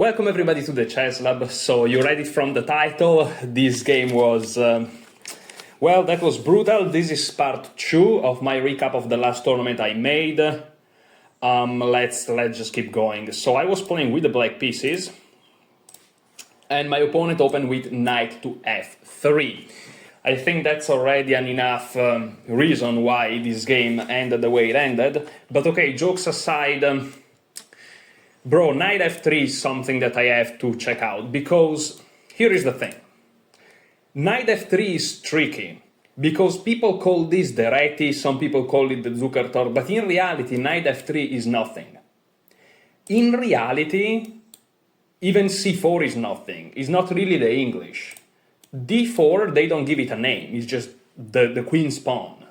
Welcome everybody to the Chess Lab. So you read it from the title. This game was, well, that was brutal. This is part 2 of my recap of the last tournament I made. Let's just keep going. So I was playing with the black pieces, and my opponent opened with knight to f3. I think that's already an enough reason why this game ended the way it ended. But okay, jokes aside, bro, knight f3 is something that I have to check out, because here is the thing. Knight f3 is tricky, because people call this the Reti, some people call it the Zukertort, but in reality, knight f3 is nothing. In reality, even c4 is nothing. It's not really the English. d4, they don't give it a name, it's just the queen's pawn.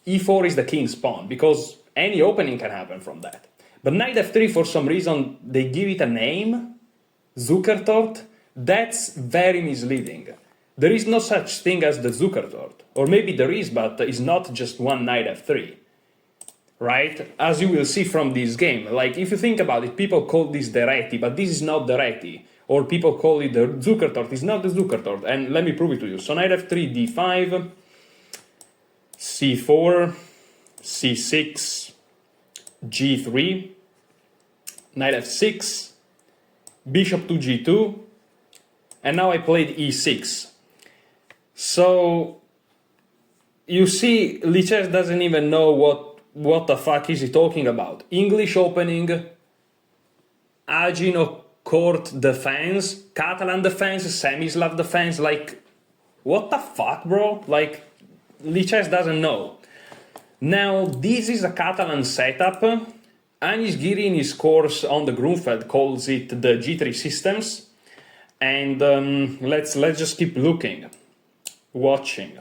e4 is the king's pawn, because any opening can happen from that. But knight f3, for some reason, they give it a name, Zukertort. That's very misleading. There is no such thing as the Zukertort. Or maybe there is, but it's not just one knight f3. Right? As you will see from this game. Like, if you think about it, people call this the Reti, but this is not the Reti. Or people call it the Zukertort, it's not the Zukertort. And let me prove it to you. So knight f3, d5, c4, c6, g3, knight f6, bishop to g2, and now I played e6. So, you see, Lichess doesn't even know what the fuck is he talking about. English opening, Agino court defense, Catalan defense, Semislav defense, like, what the fuck, bro? Like, Lichess doesn't know. Now, this is a Catalan setup. Anis Giri, in his course on the Grunfeld, calls it the G3 systems. And let's just keep looking, watching.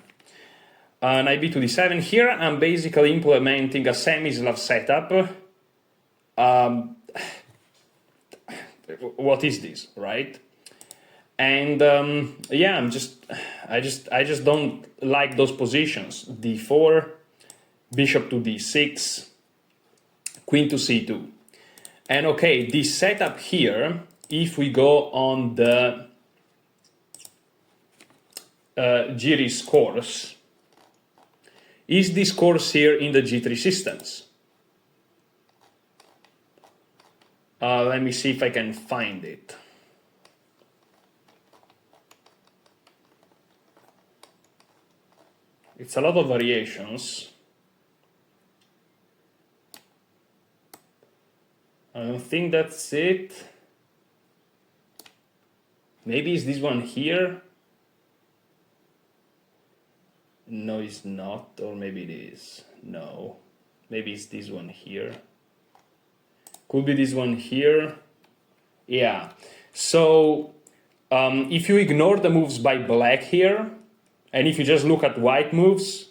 Knight b to d7. Here I'm basically implementing a Semislav setup. What is this, right? And yeah, I just don't like those positions. d4, bishop to d6, queen to c2. And okay, this setup here, if we go on the Giri's course, is this course here in the G3 systems? Let me see if I can find it. It's a lot of variations. I don't think that's it. Maybe it's this one here. No, it's not. Or maybe it is. No. Maybe it's this one here. Could be this one here. Yeah. So, if you ignore the moves by black here, and if you just look at white moves,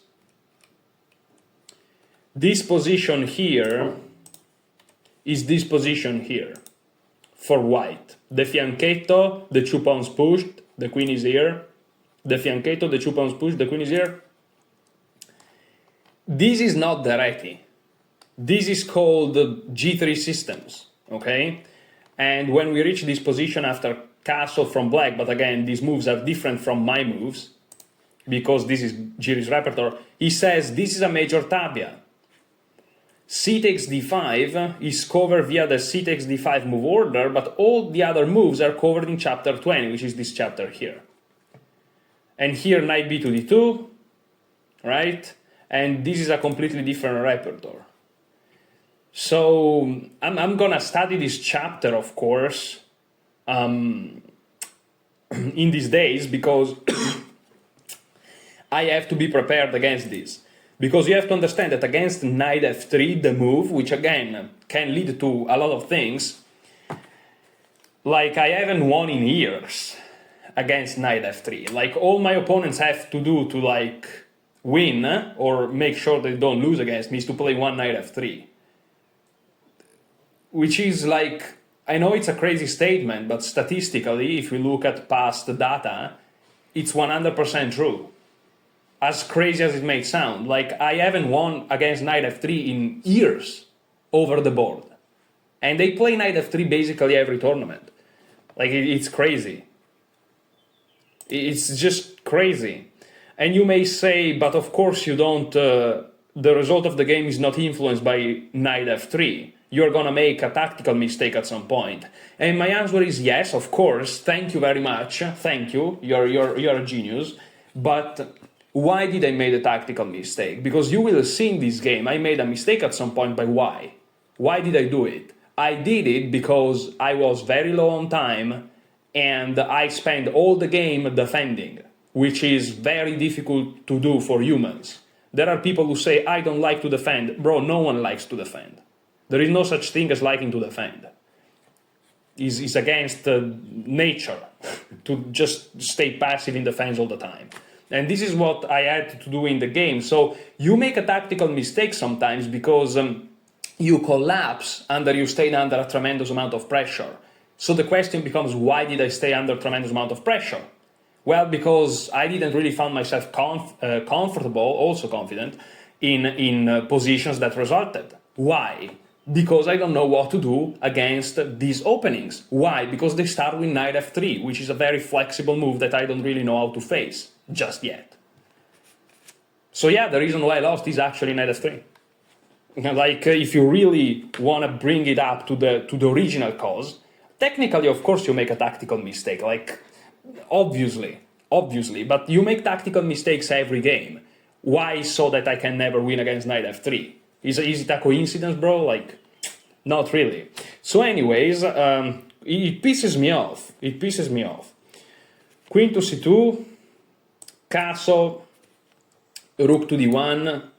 this position here is this position here for white. The fianchetto, the 2 pawns pushed, the queen is here. The fianchetto, the 2 pawns pushed, the queen is here. This is not the Reti. This is called the G3 systems, okay? And when we reach this position after castle from black, but again, these moves are different from my moves, because this is Giri's repertoire, he says this is a major tabia. C takes d5 is covered via the C takes d5 move order, but all the other moves are covered in chapter 20, which is this chapter here. And here knight b to d2, right? And this is a completely different repertoire. So I'm gonna study this chapter, of course, in these days, because I have to be prepared against this. Because you have to understand that against knight f3, the move, which again can lead to a lot of things, like I haven't won in years against knight f3. Like, all my opponents have to do to like win or make sure they don't lose against me is to play one knight f3. Which is like, I know it's a crazy statement, but statistically, if we look at past data, it's 100% true. As crazy as it may sound, like, I haven't won against knight f3 in years over the board. And they play knight f3 basically every tournament. Like, it's crazy. It's just crazy. And you may say, but of course you don't, the result of the game is not influenced by knight f3. You're gonna make a tactical mistake at some point. And my answer is yes, of course, thank you very much, thank you, you're a genius. But why did I make a tactical mistake? Because you will see in this game, I made a mistake at some point, but why? Why did I do it? I did it because I was very low on time, and I spent all the game defending, which is very difficult to do for humans. There are people who say, I don't like to defend. Bro, no one likes to defend. There is no such thing as liking to defend. It's against nature to just stay passive in defense all the time. And this is what I had to do in the game. So you make a tactical mistake sometimes because you collapse you stayed under a tremendous amount of pressure. So the question becomes, why did I stay under a tremendous amount of pressure? Well, because I didn't really find myself comfortable, also confident, in positions that resulted. Why? Because I don't know what to do against these openings. Why? Because they start with knight f3, which is a very flexible move that I don't really know how to face just yet. So yeah, the reason why I lost is actually knight f3. Like, if you really want to bring it up to the original cause, technically, of course, you make a tactical mistake. Like, obviously, but you make tactical mistakes every game. Why? So that I can never win against knight f3. Is it a coincidence, bro? Like, not really. So anyways, it pisses me off. Queen to c2, castle, rook to d1,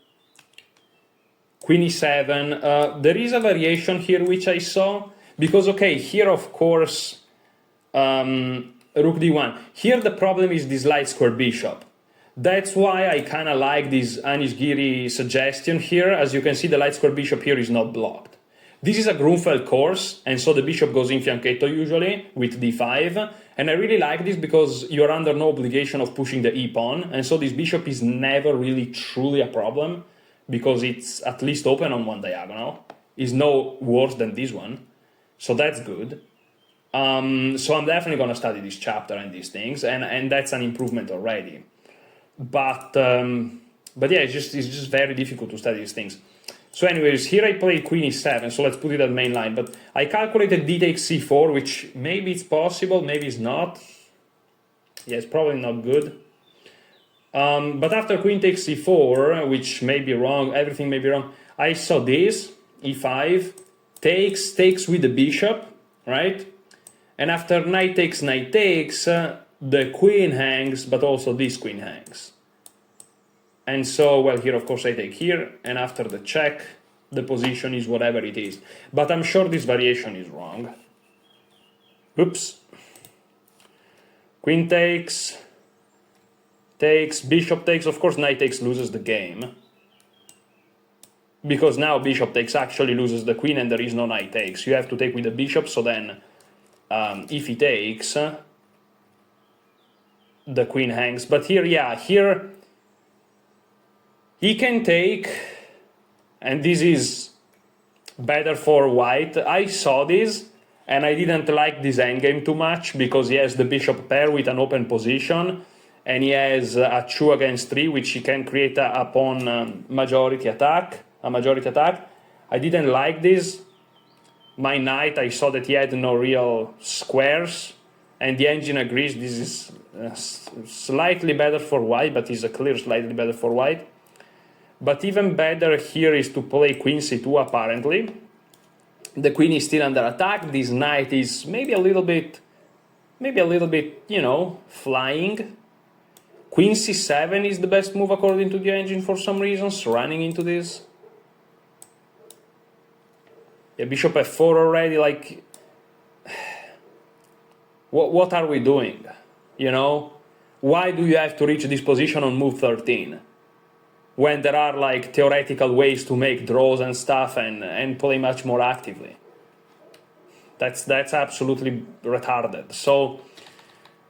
queen e7. There is a variation here which I saw, because, okay, here, of course, rook d1. Here the problem is this light square bishop. That's why I kind of like this Anish Giri suggestion here. As you can see, the light square bishop here is not blocked. This is a Grunfeld course, and so the bishop goes in fianchetto usually with d5. And I really like this because you're under no obligation of pushing the e-pawn, and so this bishop is never really truly a problem because it's at least open on one diagonal. It's no worse than this one, so that's good. So I'm definitely going to study this chapter and these things, and that's an improvement already. But yeah, it's just very difficult to study these things. So anyways, here I played queen e7, so let's put it at main line. But I calculated d takes c4, which maybe it's possible, maybe it's not. Yeah, it's probably not good. But after queen takes c4, which may be wrong, everything may be wrong, I saw this, e5, takes with the bishop, right? And after knight takes, the queen hangs, but also this queen hangs. And so, well, here, of course, I take here, and after the check, the position is whatever it is. But I'm sure this variation is wrong. Oops. Queen takes, bishop takes, of course, knight takes loses the game. Because now bishop takes actually loses the queen, and there is no knight takes. You have to take with the bishop, so then if he takes, the queen hangs. But here, yeah, here he can take, and this is better for white. I saw this, and I didn't like this endgame too much, because he has the bishop pair with an open position, and he has a 2 against 3, which he can create a pawn majority attack. I didn't like this. My knight, I saw that he had no real squares, and the engine agrees this is slightly better for white, but is a clear slightly better for white. But even better here is to play queen c2, apparently. The queen is still under attack. This knight is maybe a little bit, you know, flying. Queen c7 is the best move according to the engine for some reasons, running into this. Yeah, bishop f4 already, like, what are we doing? You know? Why do you have to reach this position on move 13? When there are, like, theoretical ways to make draws and stuff and play much more actively. That's absolutely retarded. So,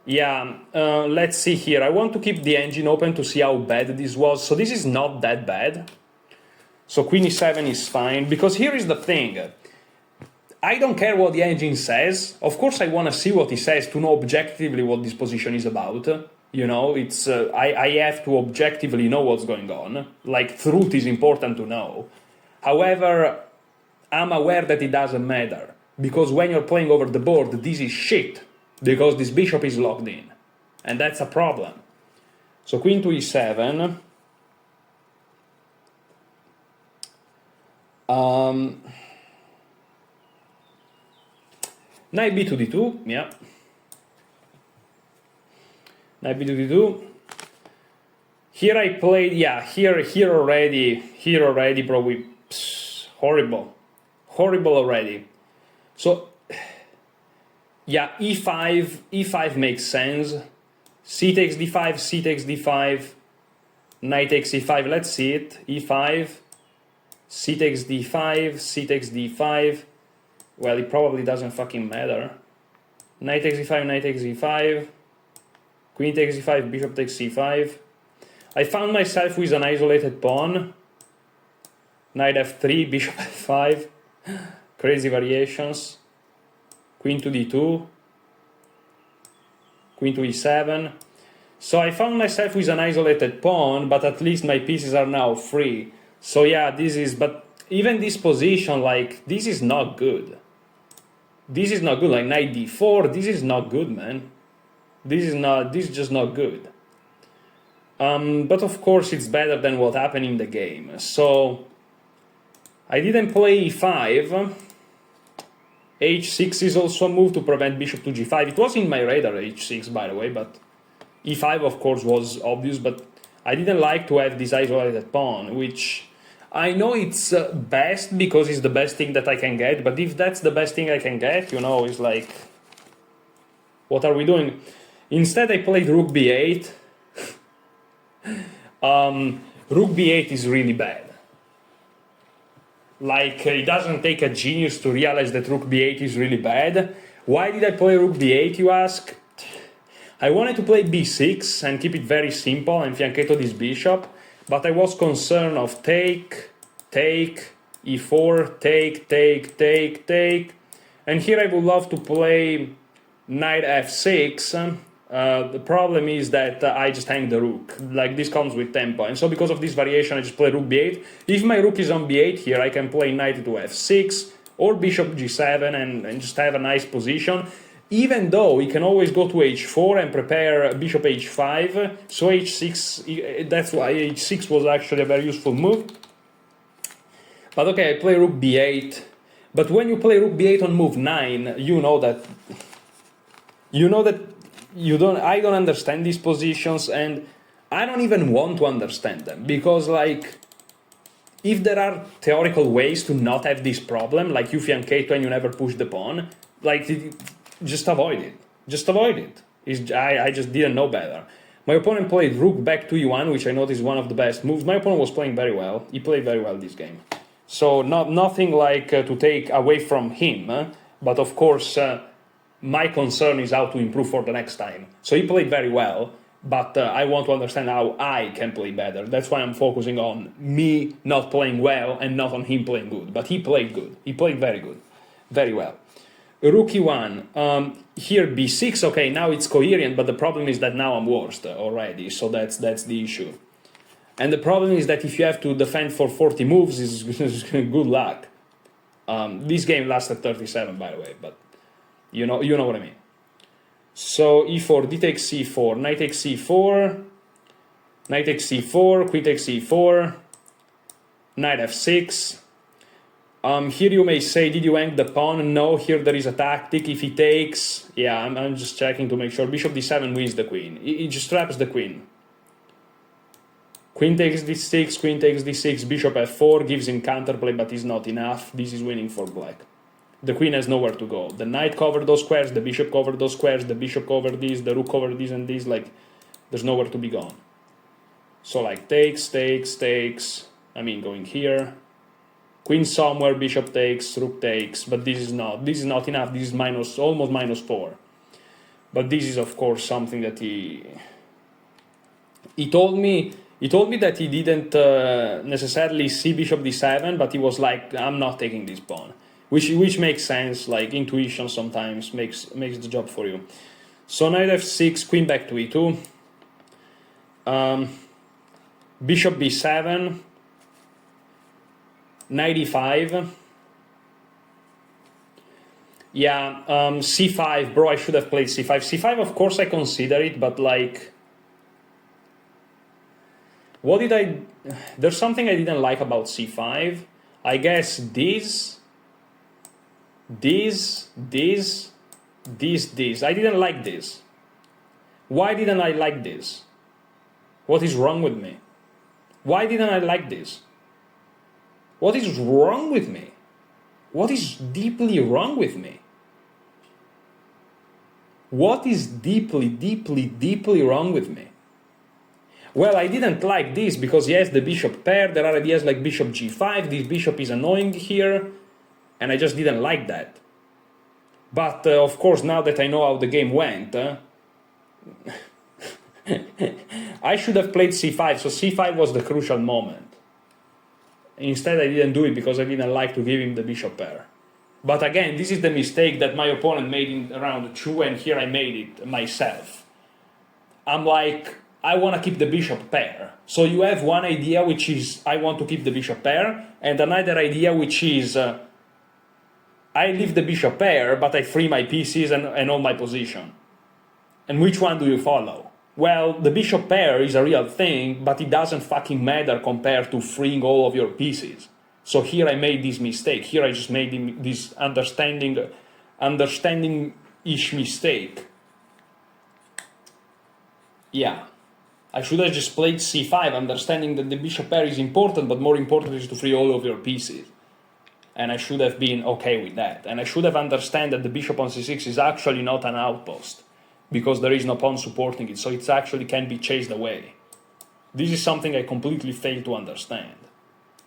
yeah, let's see here. I want to keep the engine open to see how bad this was. So this is not that bad. So queen e7 is fine, because here is the thing. I don't care what the engine says. Of course, I want to see what he says to know objectively what this position is about. You know, it's I have to objectively know what's going on. Like, truth is important to know. However, I'm aware that it doesn't matter. Because when you're playing over the board, this is shit. Because this bishop is locked in. And that's a problem. So queen to e7. Knight b to d2, yeah. Knight b to d2. Here I played, yeah, here already probably, horrible already. So, yeah, e5 makes sense. C takes d5, c takes d5, knight takes e5, let's see it, e5, c takes d5, c takes d5, well, it probably doesn't fucking matter. Knight takes e5, knight takes e5, queen takes e5, bishop takes c5. I found myself with an isolated pawn. Knight f3, bishop f5, crazy variations. Queen to d2, queen to e7. So I found myself with an isolated pawn, but at least my pieces are now free. So yeah, but even this position, like, this is not good. This is not good, like knight d4, this is not good, man. This is just not good. But of course it's better than what happened in the game. So I didn't play e5. h6 is also a move to prevent bishop to g5. It was in my radar, h6, by the way, but e5 of course was obvious, but I didn't like to have this isolated pawn, which I know it's best because it's the best thing that I can get, but if that's the best thing I can get, you know, it's like, what are we doing? Instead I played rook b8. Rook b8 is really bad. Like, it doesn't take a genius to realize that rook b8 is really bad. Why did I play rook b8, you ask? I wanted to play b6 and keep it very simple and fianchetto this bishop, but I was concerned of take, e4, take, and here I would love to play knight f6. The problem is that I just hang the rook, like this comes with tempo, and so because of this variation I just play rook b8. If my rook is on b8 here, I can play knight to f6 or bishop g7 and just have a nice position, even though he can always go to h4 and prepare bishop h5, so h6, that's why h6 was actually a very useful move. But okay, I play rook b8, but when you play rook b8 on move 9, you know that I don't understand these positions, and I don't even want to understand them, because, like, if there are theoretical ways to not have this problem, like you fianchetto and you never push the pawn, like, just avoid it. Just avoid it. I just didn't know better. My opponent played rook back to e1, which I noticed is one of the best moves. My opponent was playing very well. He played very well this game. So nothing like to take away from him, but of course my concern is how to improve for the next time. So he played very well, but I want to understand how I can play better. That's why I'm focusing on me not playing well and not on him playing good. But he played good. He played very good. Very well. Rook e1. Here b6, okay, now it's coherent, but the problem is that now I'm worse already, so that's the issue. And the problem is that if you have to defend for 40 moves, is good luck. This game lasted 37, by the way, but you know what I mean. So e4, d takes c4, knight takes c4, knight takes c4, queen takes c4, knight f6. Here you may say, did you hang the pawn? No, here there is a tactic. If he takes, yeah, I'm just checking to make sure. Bishop d7 wins the queen. He just traps the queen. Queen takes d6, queen takes d6, bishop f4, gives him counterplay, but is not enough. This is winning for black. The queen has nowhere to go. The knight covered those squares, the bishop covered those squares, the bishop covered this, the rook covered this and this, like, there's nowhere to be gone. So, like, takes, I mean, going here. Queen somewhere, bishop takes, rook takes, but this is not enough. This is almost minus 4. But this is, of course, something that he told me that he didn't necessarily see bishop d7, but he was like, I'm not taking this pawn. which makes sense. Like intuition sometimes makes the job for you. So knight f6, queen back to e2, bishop b7, knight e5. Yeah, c5, bro, I should have played c5. c5, of course, I consider it, but like, what did I... There's something I didn't like about c5. I guess this. I didn't like this. Why didn't I like this? What is wrong with me? Why didn't I like this? What is wrong with me? What is deeply wrong with me? What is deeply wrong with me? Well, I didn't like this because yes, the bishop pair, there are ideas like bishop g5, this bishop is annoying here, and I just didn't like that. But of course, now that I know how the game went, I should have played c5, so c5 was the crucial moment. Instead, I didn't do it because I didn't like to give him the bishop pair. But again, this is the mistake that my opponent made in round 2, and here I made it myself. I'm like, I want to keep the bishop pair. So you have one idea which is, I want to keep the bishop pair, and another idea which is, I leave the bishop pair, but I free my pieces and hold my position. And which one do you follow? Well, the bishop pair is a real thing, but it doesn't fucking matter compared to freeing all of your pieces. So here I made this mistake. Here I just made this understanding-ish mistake. Yeah. I should have just played c5, understanding that the bishop pair is important, but more important is to free all of your pieces. And I should have been okay with that. And I should have understood that the bishop on c6 is actually not an outpost, because there is no pawn supporting it, so it actually can be chased away. This is something I completely failed to understand.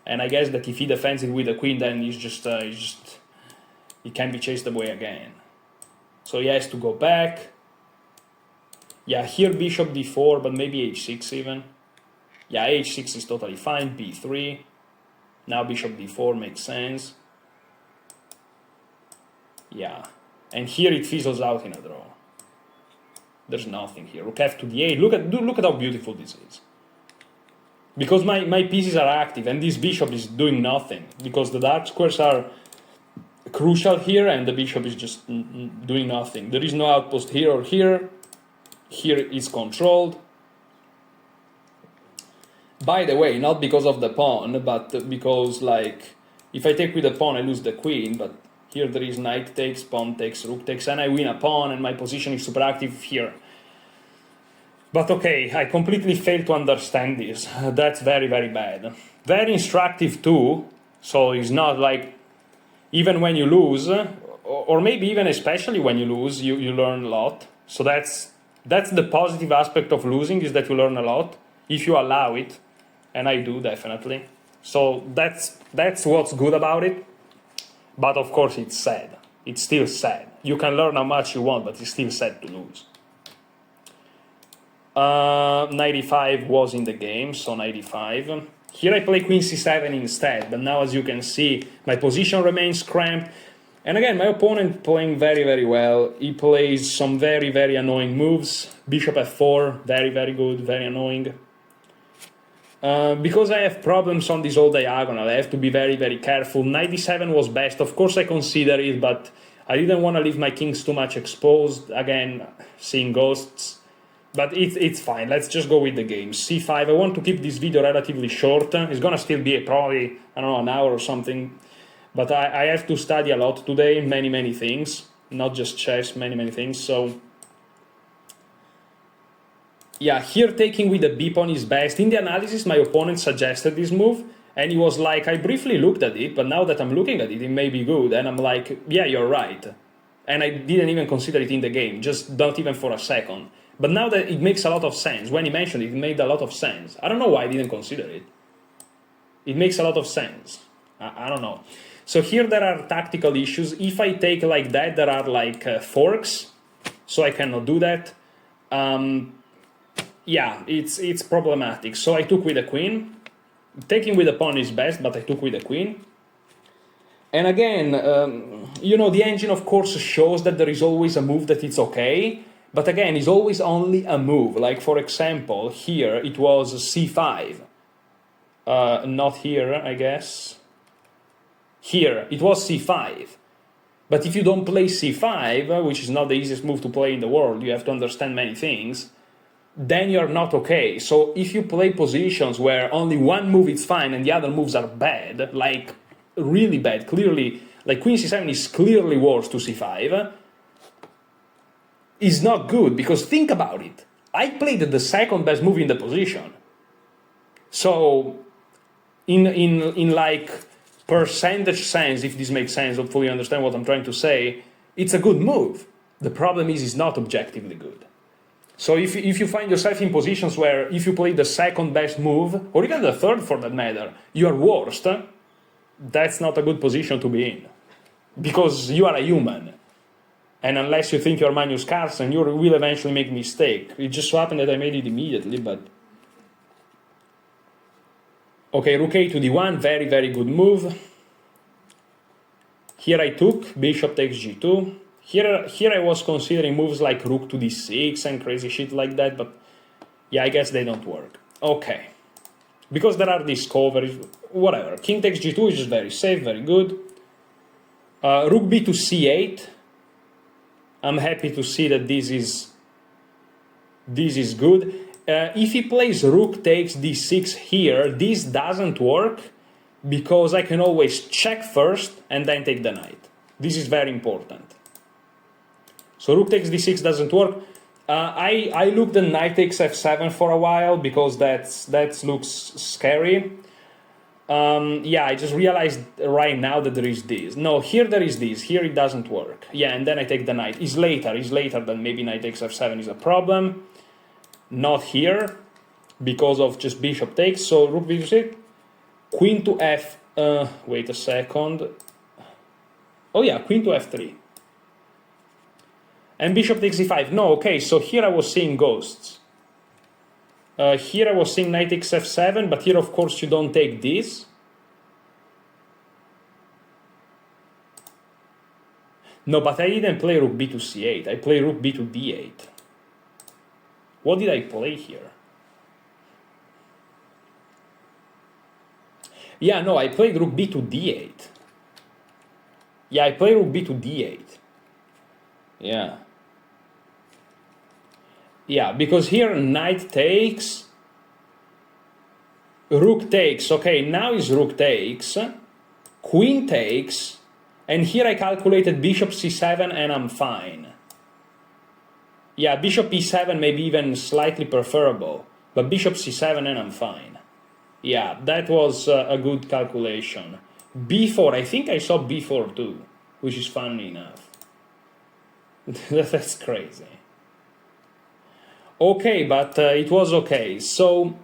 And I guess that if he defends it with the queen, then he can be chased away again. So he has to go back. Yeah, here bishop d4, but maybe h6 even. Yeah, h6 is totally fine, b3. Now bishop d4 makes sense. Yeah, and here it fizzles out in a draw. There's nothing here. Rook f to d8. Look at how beautiful this is. Because my pieces are active, and this bishop is doing nothing. Because the dark squares are crucial here, and the bishop is just doing nothing. There is no outpost here or here. Here it's controlled. By the way, not because of the pawn, but because, like, if I take with the pawn, I lose the queen, but here there is knight takes, pawn takes, rook takes, and I win a pawn, and my position is super active here. But okay, I completely failed to understand this. That's very, very bad. Very instructive too, so it's not like, even when you lose, or maybe even especially when you lose, you learn a lot. So that's the positive aspect of losing, is that you learn a lot, if you allow it. And I do, definitely. So that's what's good about it. But of course it's sad. It's still sad. You can learn how much you want, but it's still sad to lose. 95 was in the game, so 95. Here I play queen c7 instead, but now as you can see, my position remains cramped. And again, my opponent playing very, very well. He plays some very, very annoying moves. Bishop f4, very, very good, very annoying. Because I have problems on this whole diagonal, I have to be very, very careful. Knight d7 was best, of course I consider it, but I didn't want to leave my kings too much exposed. Again, seeing ghosts. But it's fine, let's just go with the game. c5, I want to keep this video relatively short. It's gonna still be probably, I don't know, an hour or something. But I have to study a lot today, many things. Not just chess, many things, so... Yeah, here taking with the b-pawn is best. In the analysis, my opponent suggested this move, and he was like, I briefly looked at it, but now that I'm looking at it, it may be good. And I'm like, yeah, you're right. And I didn't even consider it in the game, just not even for a second. But now that it makes a lot of sense, when he mentioned it, it made a lot of sense. I don't know why I didn't consider it. It makes a lot of sense. I don't know. So here there are tactical issues. If I take like that, there are like forks, so I cannot do that. Yeah, it's problematic. So I took with the queen. Taking with the pawn is best, but I took with the queen. And again, you know, the engine of course shows that there is always a move that it's okay, but again, it's always only a move. Like for example, here it was c5, not here, I guess. Here it was c5, but if you don't play c5, which is not the easiest move to play in the world, you have to understand many things, then you're not okay. So if you play positions where only one move is fine and the other moves are bad, like really bad, clearly, like queen c7 is clearly worse to c5, is not good, because think about it. I played the second best move in the position. So in like percentage sense, if this makes sense, hopefully you understand what I'm trying to say, it's a good move. The problem is it's not objectively good. So if you find yourself in positions where if you play the second best move, or even the third for that matter, you are worst, that's not a good position to be in. Because you are a human. And unless you think you're Magnus Carlsen, you will eventually make a mistake. It just so happened that I made it immediately, but... Okay, rook a to d1, very, very good move. Here I took, bishop takes g2. Here I was considering moves like rook to d6 and crazy shit like that, but yeah, I guess they don't work. Okay. Because there are discoveries, whatever. King takes g2 is just very safe, very good. Rook b to c8. I'm happy to see that this is good. If he plays rook takes d6 here, this doesn't work because I can always check first and then take the knight. This is very important. So rook takes d6 doesn't work. I looked at knight takes f7 for a while because that looks scary. Yeah, I just realized right now that there is this. No, here there is this. Here it doesn't work. Yeah, and then I take the knight. It's later than maybe knight takes f7 is a problem. Not here, because of just bishop takes. So rook b to 6. Queen to f... wait a second. Oh yeah, queen to f3. And bishop takes e5. No, okay, so here I was seeing ghosts. Here I was seeing knight takes f7, but here of course you don't take this. No, but I didn't play rook b to c8. I played rook b to d8. What did I play here? Yeah, no, I played rook b to d8. Yeah, I played rook b to d8. Yeah. Yeah, because here knight takes, rook takes, okay, now is rook takes, queen takes, and here I calculated bishop c7 and I'm fine. Yeah, bishop e7 may be even slightly preferable, but bishop c7 and I'm fine. Yeah, that was a good calculation. b4, I think I saw b4 too, which is funny enough. That's crazy. Okay, but it was okay. So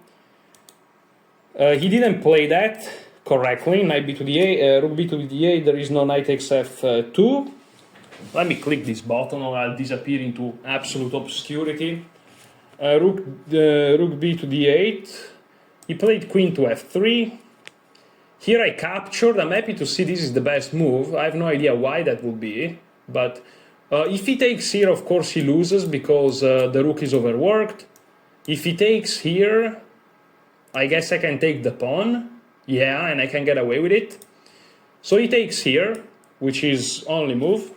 he didn't play that correctly. Knight b to d8, rook b to d8. There is no knight takes f2. Let me click this button, or I'll disappear into absolute obscurity. Rook b to d8. He played queen to f3. Here I captured. I'm happy to see this is the best move. I have no idea why that would be, but. If he takes here, of course he loses because the rook is overworked. If he takes here, I guess I can take the pawn. Yeah, and I can get away with it. So he takes here, which is only move.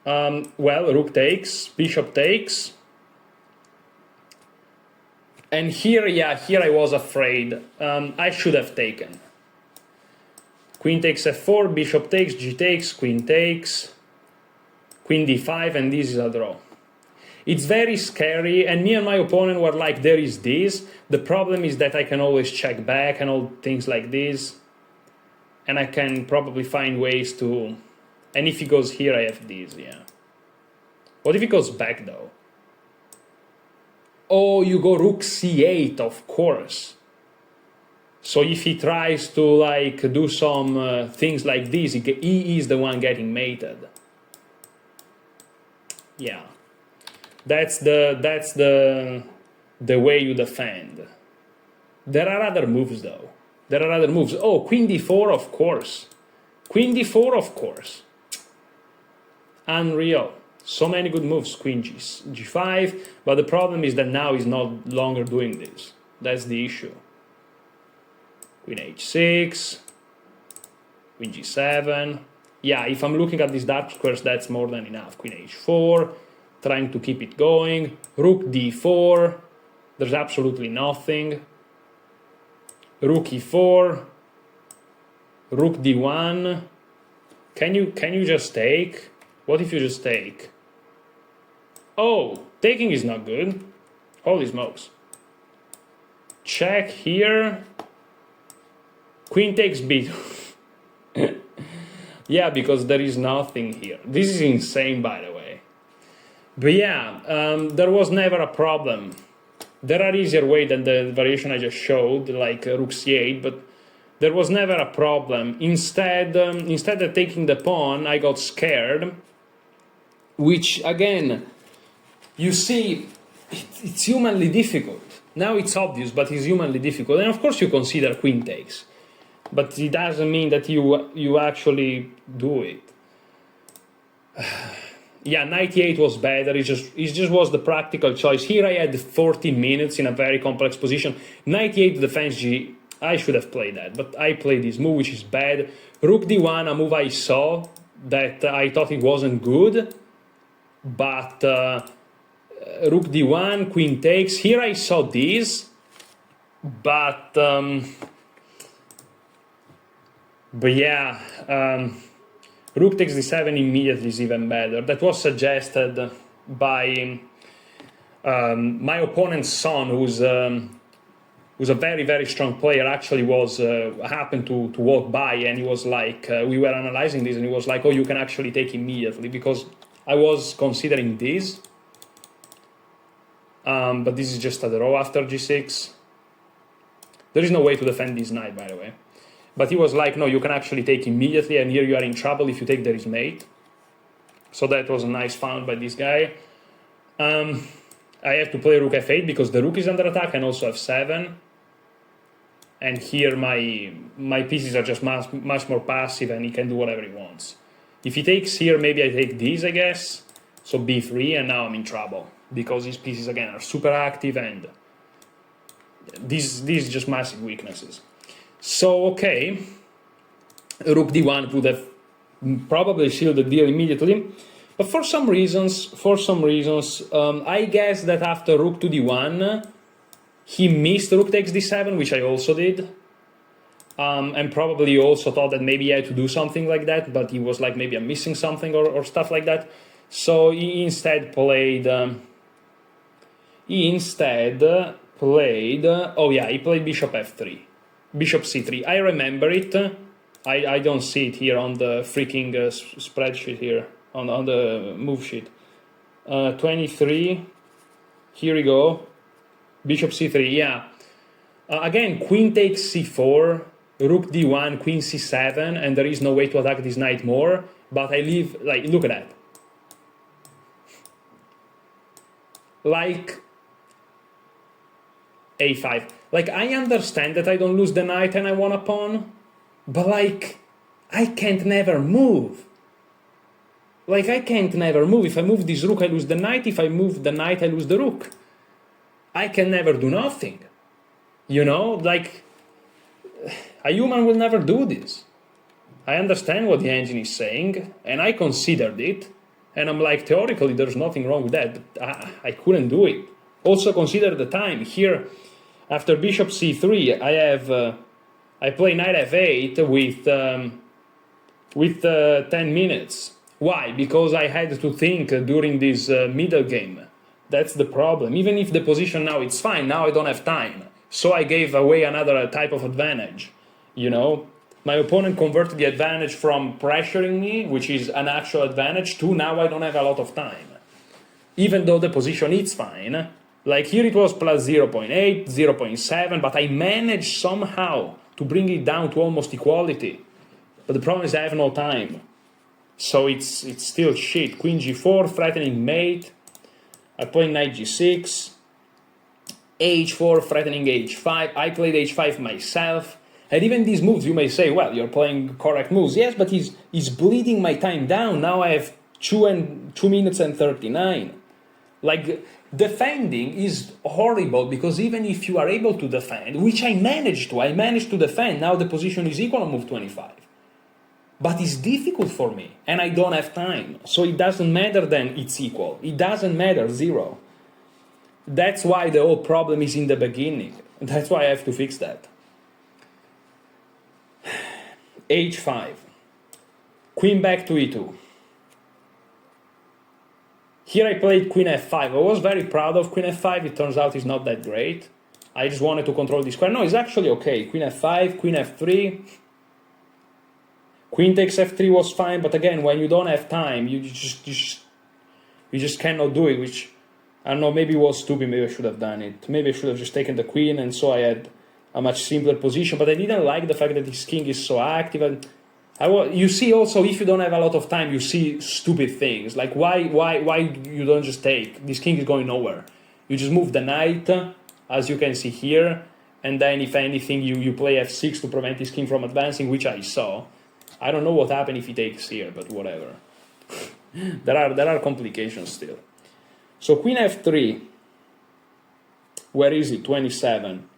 Well, rook takes, bishop takes. And here, yeah, here I was afraid. I should have taken. Queen takes f4, bishop takes, g takes, queen takes. Queen d5, and this is a draw. It's very scary, and me and my opponent were like, there is this. The problem is that I can always check back and all things like this. And I can probably find ways to... And if he goes here, I have this, yeah. What if he goes back, though? Oh, you go rook c8, of course. So if he tries to, like, do some things like this, he is the one getting mated. Yeah, that's the way you defend. There are other moves though. There are other moves. Oh, queen d4, of course. Queen d4, of course. Unreal. So many good moves. Queen g5, but the problem is that now he's no longer doing this. That's the issue. Queen h6, Queen g7. Yeah, if I'm looking at these dark squares, that's more than enough. Queen h4, trying to keep it going. Rook d4, there's absolutely nothing. Rook e4, Rook d1. Can you just take? What if you just take? Oh, taking is not good. Holy smokes. Check here. Queen takes b2. Yeah, because there is nothing here. This is insane, by the way. But yeah, there was never a problem. There are easier ways than the variation I just showed, like rook c8, but there was never a problem. Instead of taking the pawn, I got scared, which again, you see, it's humanly difficult. Now it's obvious, but it's humanly difficult. And of course you consider queen takes, but it doesn't mean that you actually do it. Yeah, knight e8 was better. It just was the practical choice. Here I had 14 minutes in a very complex position. Knight e8 defense g. I should have played that, but I played this move, which is bad. Rook d1, a move I saw that I thought it wasn't good, but rook d1, queen takes. Here I saw this, but yeah. Rook takes d7 immediately is even better. That was suggested by my opponent's son, who's a very, very strong player. Actually was happened to walk by, and he was like, we were analyzing this, and he was like, oh, you can actually take immediately, because I was considering this. But this is just a draw after g6. There is no way to defend this knight, by the way. But he was like, no, you can actually take immediately, and here you are in trouble if you take there is mate. So that was a nice found by this guy. I have to play rook f8 because the rook is under attack, and also f7. And here my pieces are just much more passive, and he can do whatever he wants. If he takes here, maybe I take these, I guess. So b3, and now I'm in trouble, because his pieces, again, are super active, and these just massive weaknesses. So, okay, rook d1 would have probably sealed the deal immediately, but for some reasons, I guess that after rook to d1, he missed rook takes d7, which I also did, and probably also thought that maybe he had to do something like that, but he was like, maybe I'm missing something or stuff like that. So he instead played, oh yeah, he played bishop f3. Bishop c3. I remember it. I don't see it here on the freaking spreadsheet here, on the move sheet. 23. Here we go. Bishop c3, yeah. Again, queen takes c4, rook d1, queen c7, and there is no way to attack this knight more. But I leave, like, look at that. Like, a5. Like, I understand that I don't lose the knight and I want a pawn, but like, I can't never move. Like, I can't never move. If I move this rook, I lose the knight. If I move the knight, I lose the rook. I can never do nothing. You know, like, a human will never do this. I understand what the engine is saying, and I considered it, and I'm like, theoretically, there's nothing wrong with that, but I couldn't do it. Also consider the time. Here, after bishop c3, I play knight f8 with 10 minutes. Why? Because I had to think during this middle game. That's the problem. Even if the position now it's fine, now I don't have time. So I gave away another type of advantage. You know, my opponent converted the advantage from pressuring me, which is an actual advantage, to now I don't have a lot of time. Even though the position is fine. Like here it was plus 0.8, 0.7, but I managed somehow to bring it down to almost equality. But the problem is I have no time. So it's still shit. Queen g4, threatening mate. I play knight g6. h4, threatening h5. I played h5 myself. And even these moves, you may say, well, you're playing correct moves. Yes, but he's bleeding my time down. Now I have 2 minutes and 39. Like, defending is horrible, because even if you are able to defend, which I managed to defend, now the position is equal on move 25. But it's difficult for me, and I don't have time. So it doesn't matter then it's equal. It doesn't matter, 0. That's why the whole problem is in the beginning. That's why I have to fix that. H5. Queen back to E2. Here I played Queen F5. I was very proud of Queen F5. It turns out it's not that great. I just wanted to control this square. No, it's actually okay. Queen F5, Queen F3. Queen takes F3 was fine, but again, when you don't have time, you just cannot do it, which, I don't know, maybe it was stupid, maybe I should have done it. Maybe I should have just taken the queen, and so I had a much simpler position, but I didn't like the fact that his king is so active. And you see also, if you don't have a lot of time, you see stupid things. Like, why you don't just take? This king is going nowhere. You just move the knight, as you can see here, and then if anything, you play F6 to prevent his king from advancing, which I saw. I don't know what happened if he takes here, but whatever. there are complications still. So Queen F3, where is it? 27.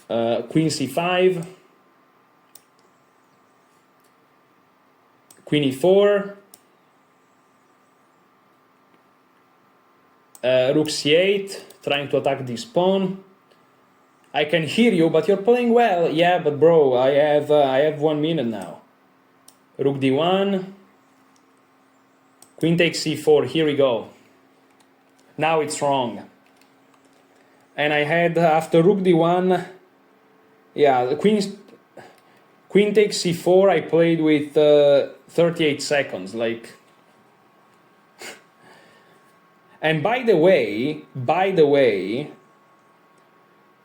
Queen C5. Queen E4. Rook C8, trying to attack this pawn. I can hear you, but you're playing well. Yeah, but bro, I have 1 minute now. Rook D1. Queen takes C4. Here we go. Now it's wrong. And I had, after Rook D1, yeah, Queen takes C4. I played with 38 seconds, like. And by the way,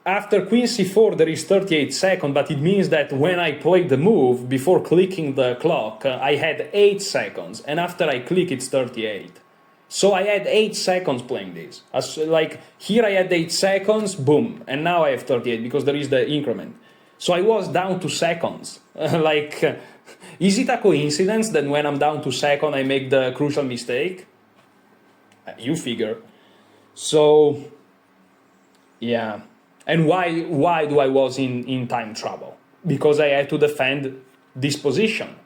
after Queen C4 there is 38 seconds, but it means that when I played the move, before clicking the clock, I had 8 seconds, and after I click it's 38. So I had 8 seconds playing this. Like, here I had 8 seconds, boom, and now I have 38, because there is the increment. So I was down to seconds. Like, is it a coincidence that when I'm down to second I make the crucial mistake? You figure. So, yeah. And why do I was in time trouble? Because I had to defend this position.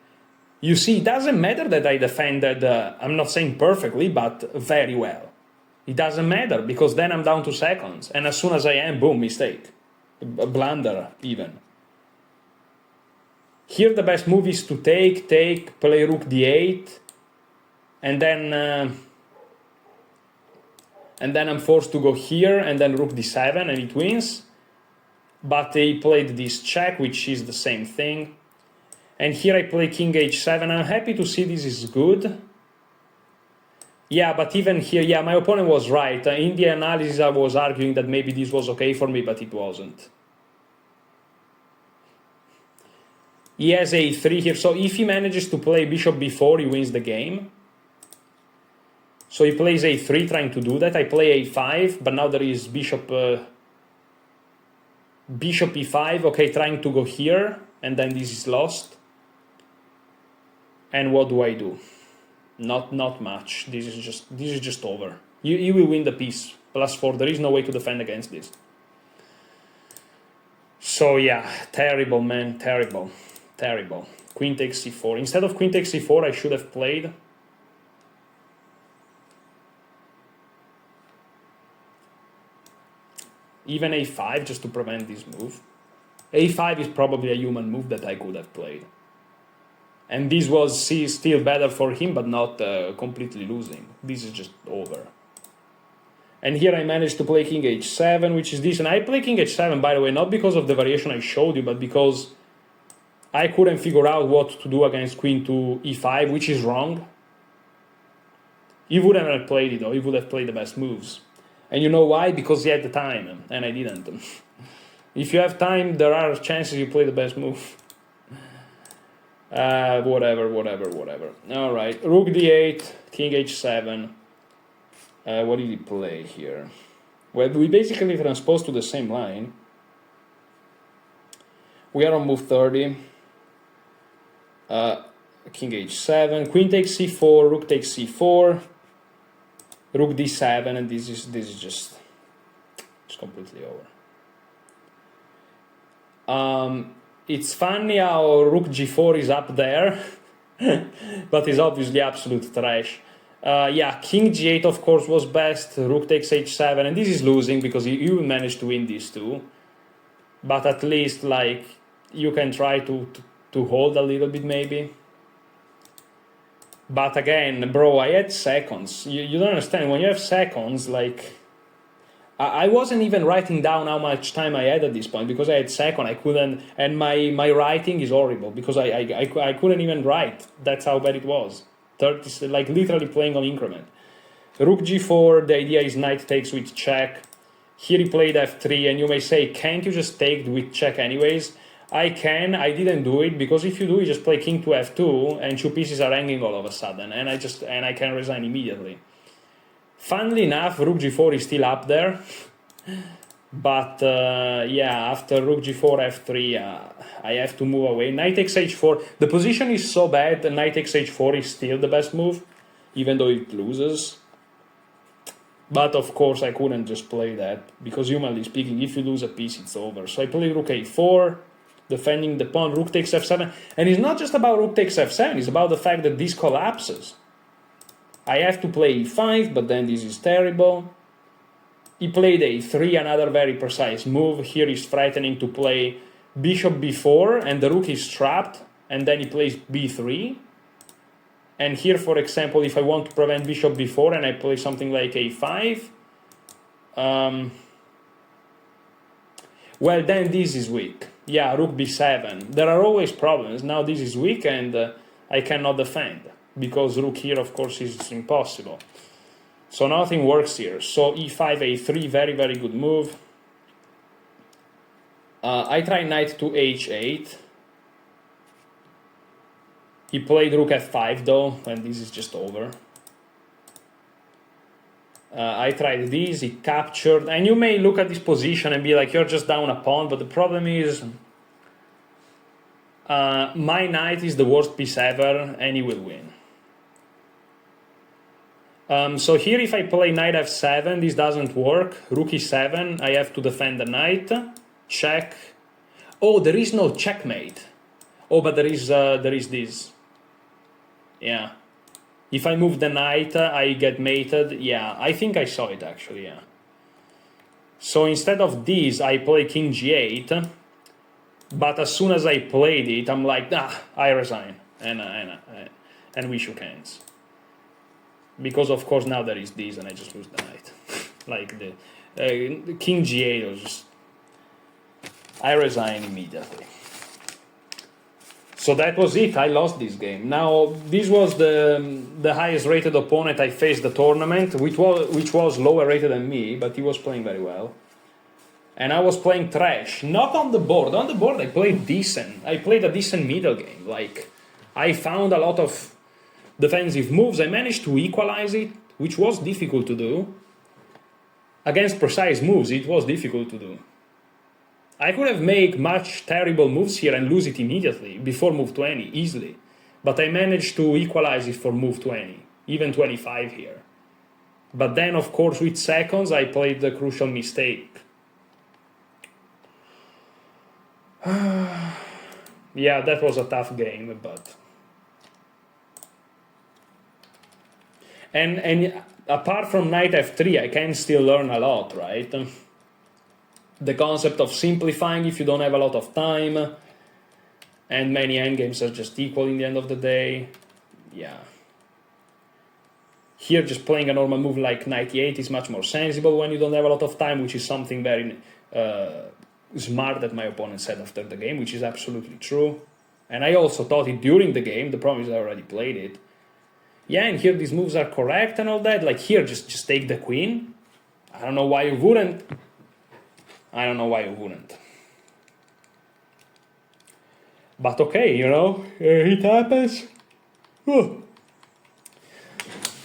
You see, it doesn't matter that I defended, I'm not saying perfectly, but very well. It doesn't matter, because then I'm down to seconds. And as soon as I am, boom, mistake. A blunder, even. Here the best move is to take, play Rook D8, and then I'm forced to go here, and then Rook D7, and it wins. But they played this check, which is the same thing. And here I play King H7. I'm happy to see this is good. Yeah, but even here, yeah, my opponent was right. In the analysis, I was arguing that maybe this was okay for me, but it wasn't. He has A3 here, so if he manages to play Bishop B4, he wins the game. So he plays A3, trying to do that. I play A5, but now there is Bishop E5, okay, trying to go here, and then this is lost. And what do? Not much. This is just over. You will win the piece. +4. There is no way to defend against this. So yeah, terrible, man, terrible. Queen takes C4. Instead of Queen takes C4, I should have played even A5, just to prevent this move. A5 is probably a human move that I could have played. And this was still better for him, but not completely losing. This is just over. And here I managed to play King H7, which is decent. I play King H7, by the way, not because of the variation I showed you, but because I couldn't figure out what to do against Queen to E5, which is wrong. He wouldn't have played it, though. He would have played the best moves. And you know why? Because he had the time, and I didn't. If you have time, there are chances you play the best move. Whatever. All right, Rook D8, King H7. What did he play here? Well, we basically transpose to the same line. We are on move 30. King h7, queen takes c4, rook takes c4, rook d7, and this is just completely over. It's funny how rook g4 is up there, but it's obviously absolute trash. Yeah, king g8 of course was best, rook takes h7, and this is losing because you managed to win these two. But at least like you can try to hold a little bit maybe. But again, bro, I had seconds. You don't understand, when you have seconds, like I wasn't even writing down how much time I had at this point because I had second. I couldn't, and my writing is horrible because I couldn't even write. That's how bad it was. 30, like literally playing on increment. Rook g4. The idea is knight takes with check. Here he played f3, and you may say, can't you just take with check anyways? I can. I didn't do it because if you do, you just play king to f2, and two pieces are hanging all of a sudden, and I can resign immediately. Funnily enough, rook g4 is still up there, but yeah, after rook g4 f3, I have to move away. Knight takes h4. The position is so bad that knight takes h4 is still the best move, even though it loses. But of course, I couldn't just play that because humanly speaking, if you lose a piece, it's over. So I play rook a4, defending the pawn. Rook takes f7, and it's not just about rook takes f7. It's about the fact that this collapses. I have to play e5, but then this is terrible. He played a3, another very precise move. Here he's threatening to play bishop b4, and the rook is trapped, and then he plays b3. And here, for example, if I want to prevent bishop b4 and I play something like a5, well, then this is weak. Yeah, rook b7. There are always problems. Now this is weak, and I cannot defend, because rook here, of course, is impossible. So nothing works here. So e5, a3, very, very good move. I try knight to h8. He played rook f5 though, and this is just over. I tried this, he captured, and you may look at this position and be like, you're just down a pawn, but the problem is my knight is the worst piece ever, and he will win. So here if I play knight f7, this doesn't work. Rook e7, I have to defend the knight. Check. Oh, there is no checkmate. Oh, but there is this. Yeah. If I move the knight, I get mated. Yeah, I think I saw it actually, yeah. So instead of this, I play king g8. But as soon as I played it, I'm like, I resign. And we shook hands. Because of course now there is this, and I just lose the knight. Like the king g8 was just... I resign immediately. So that was it. I lost this game. Now this was the highest rated opponent I faced the tournament, which was lower rated than me, but he was playing very well. And I was playing trash. Not on the board. On the board I played decent. I played a decent middle game. Like I found a lot of defensive moves. I managed to equalize it, which was difficult to do. Against precise moves, it was difficult to do. I could have made much terrible moves here and lose it immediately, before move 20, easily. But I managed to equalize it for move 20, even 25 here. But then, of course, with seconds, I played the crucial mistake. Yeah, that was a tough game, but... And apart from knight f3, I can still learn a lot, right? The concept of simplifying if you don't have a lot of time, and many endgames are just equal in the end of the day. Yeah. Here, just playing a normal move like knight e8 is much more sensible when you don't have a lot of time, which is something very smart that my opponent said after the game, which is absolutely true. And I also thought it during the game. The problem is I already played it. Yeah, and here these moves are correct and all that. Like here, just take the queen. I don't know why you wouldn't. I don't know why you wouldn't. But okay, you know, it happens. Whew.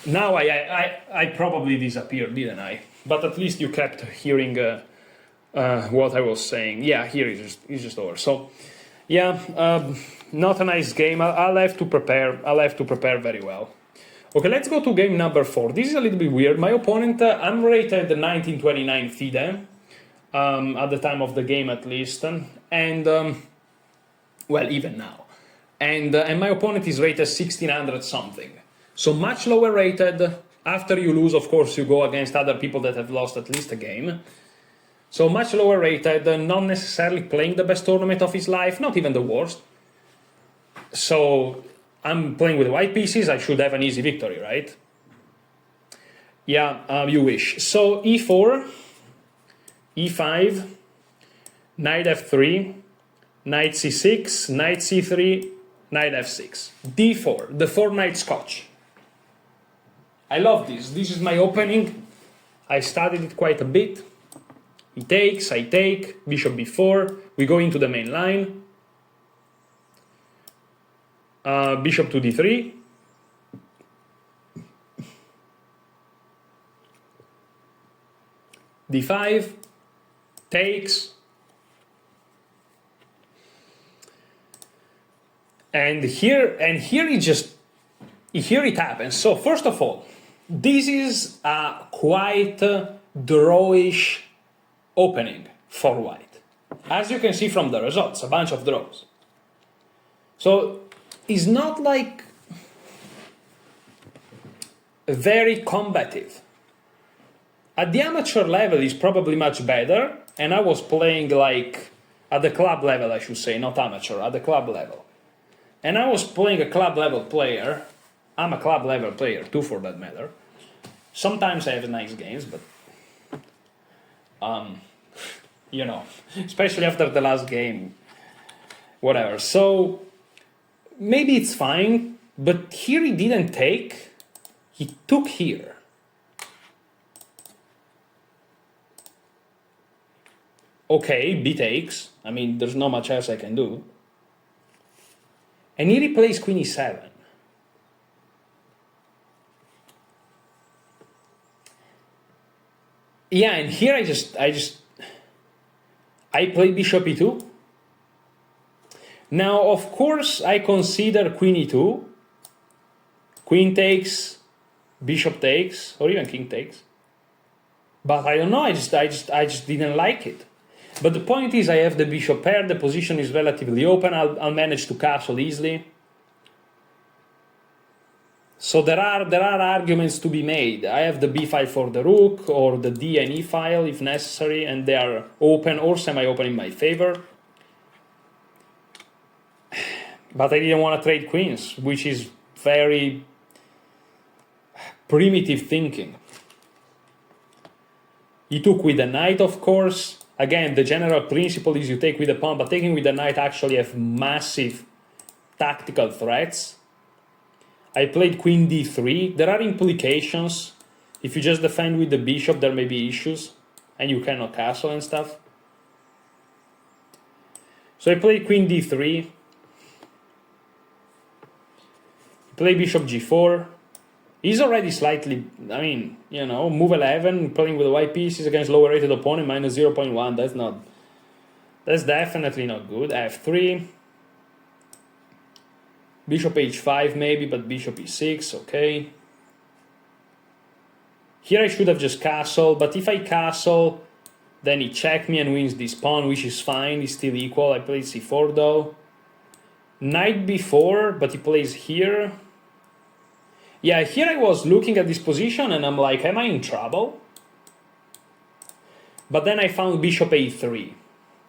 Now I probably disappeared, didn't I? But at least you kept hearing what I was saying. Yeah, here is just over. So Yeah, not a nice game. I'll have to prepare. I'll have to prepare very well. Okay, let's go to game number 4. This is a little bit weird. My opponent, I'm rated 1929 FIDE, at the time of the game at least, and well, even now. And my opponent is rated 1600 something. So much lower rated. After you lose, of course, you go against other people that have lost at least a game. So much lower rated, not necessarily playing the best tournament of his life, not even the worst. So I'm playing with white pieces, I should have an easy victory, right? Yeah, you wish. So e4, e5, knight f3, knight c6, knight c3, knight f6, d4, the 4-knight Scotch. I love this. This is my opening. I studied it quite a bit. He takes, I take, bishop b4, we go into the main line. Bishop to d3. d5, takes. And here it happens. So first of all, this is a quite drawish opening for white. As you can see from the results, a bunch of draws. So it's not like very combative. At the amateur level, it's probably much better, and I was playing like at the club level, I should say, not amateur, at the club level. And I was playing a club level player. I'm a club level player too, for that matter. Sometimes I have nice games, but you know, especially after the last game, whatever. So maybe it's fine, but here he didn't take, he took here. Okay, b takes, I mean, there's not much else I can do. And here he plays queen e7. Yeah, and here I play bishop e2. Now, of course, I consider queen e2, queen takes, bishop takes, or even king takes. But I don't know, I just didn't like it. But the point is, I have the bishop pair, the position is relatively open, I'll manage to castle easily. So there are arguments to be made. I have the b5 for the rook, or the d and e file if necessary, and they are open or semi-open in my favor. But I didn't want to trade queens, which is very primitive thinking. He took with the knight, of course. Again, the general principle is you take with the pawn, but taking with the knight actually have massive tactical threats. I played queen d3. There are implications. If you just defend with the bishop, there may be issues, and you cannot castle and stuff. So I played queen d3. Play bishop g4. He's already slightly, I mean, you know, move 11, playing with the white pieces against lower rated opponent, minus 0.1. That's definitely not good. f3. Bishop h5 maybe, but bishop e6, okay. Here I should have just castled, but if I castle, then he checked me and wins this pawn, which is fine, it's still equal. I played c4 though. Knight b4, but he plays here. Yeah, here I was looking at this position and I'm like, am I in trouble? But then I found bishop a3.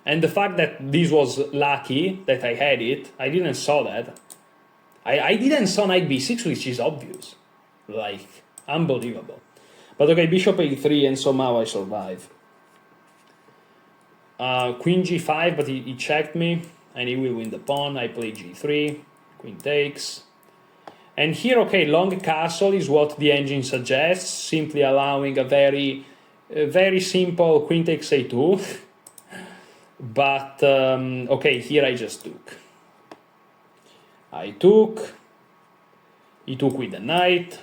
And the fact that this was lucky, that I had it, I didn't saw that. I didn't saw knight b6, which is obvious. Like, unbelievable. But okay, bishop a3, and somehow I survive. Queen g5, but he checked me, and he will win the pawn. I play g3, queen takes. And here, okay, long castle is what the engine suggests, simply allowing a very simple queen takes a2. But, okay, here I just took. I took, he took with the knight,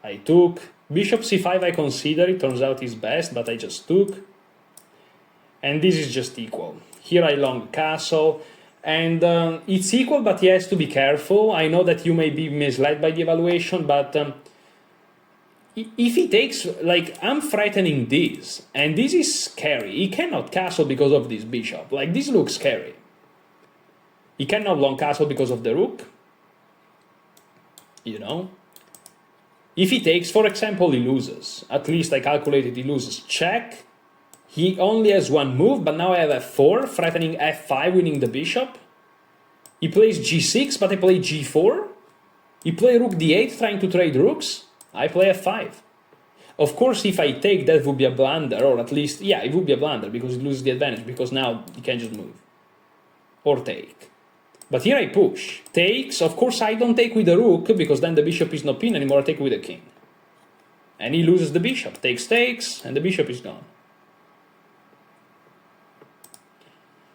I took, bishop c5 I consider, it turns out is best, but I just took, and this is just equal. Here I long castle, And it's equal, but he has to be careful. I know that you may be misled by the evaluation, but if he takes, like, I'm threatening this, and this is scary. He cannot castle because of this bishop. Like, this looks scary. He cannot long castle because of the rook. You know? If he takes, for example, he loses. At least I calculated he loses. Check. He only has one move, but now I have f4, threatening f5, winning the bishop. He plays g6, but I play g4. He plays rook d8, trying to trade rooks. I play f5. Of course, if I take, that would be a blunder, or at least, yeah, it would be a blunder, because he loses the advantage, because now he can just move. Or take. But here I push. Takes, of course I don't take with the rook, because then the bishop is not pinned anymore, I take with the king. And he loses the bishop. Takes, and the bishop is gone.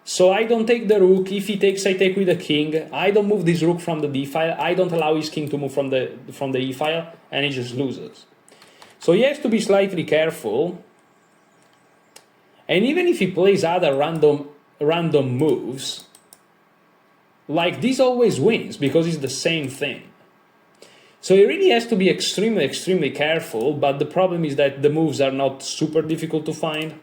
So I don't take the rook. If he takes, I take with the king. I don't move this rook from the d file. I don't allow his king to move from the e file, and he just loses. So he has to be slightly careful. And even if he plays other random moves, like this always wins, because it's the same thing. So he really has to be extremely careful, but the problem is that the moves are not super difficult to find.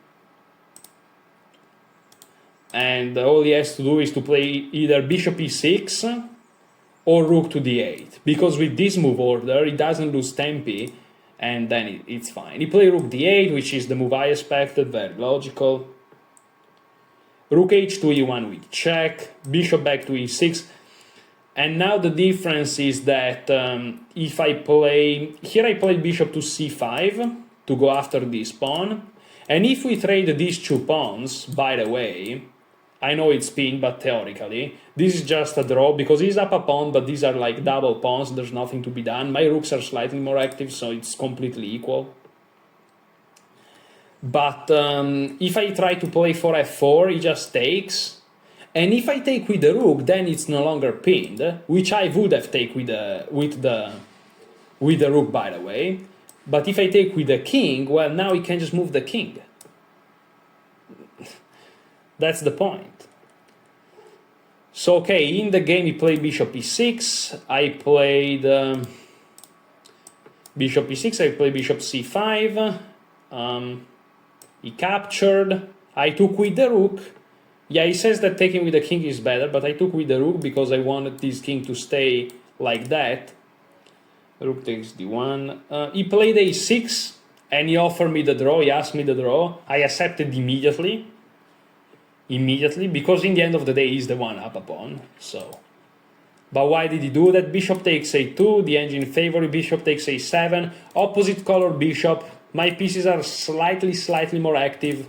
And all he has to do is to play either bishop e6 or rook to d8. Because with this move order, he doesn't lose tempi, and then it's fine. He plays rook d8, which is the move I expected, very logical. Rook h to e1 with check, bishop back to e6. And now the difference is that if I play... Here I play bishop to c5 to go after this pawn. And if we trade these two pawns, by the way... I know it's pinned, but theoretically, this is just a draw, because he's up a pawn, but these are like double pawns, there's nothing to be done. My rooks are slightly more active, so it's completely equal. But if I try to play for f4, he just takes. And if I take with the rook, then it's no longer pinned, which I would have taken with the rook, by the way. But if I take with the king, well, now he can just move the king. That's the point. So, okay, in the game he played bishop e6, I played bishop e6, I played bishop c5, he captured, I took with the rook. Yeah, he says that taking with the king is better, but I took with the rook because I wanted this king to stay like that. Rook takes d1. He played a6, and he offered me the draw, he asked me the draw. I accepted immediately, because in the end of the day he's the one up a pawn. So, but why did he do that? Bishop takes a2, the engine favorite, bishop takes a7, opposite color bishop. My pieces are slightly more active.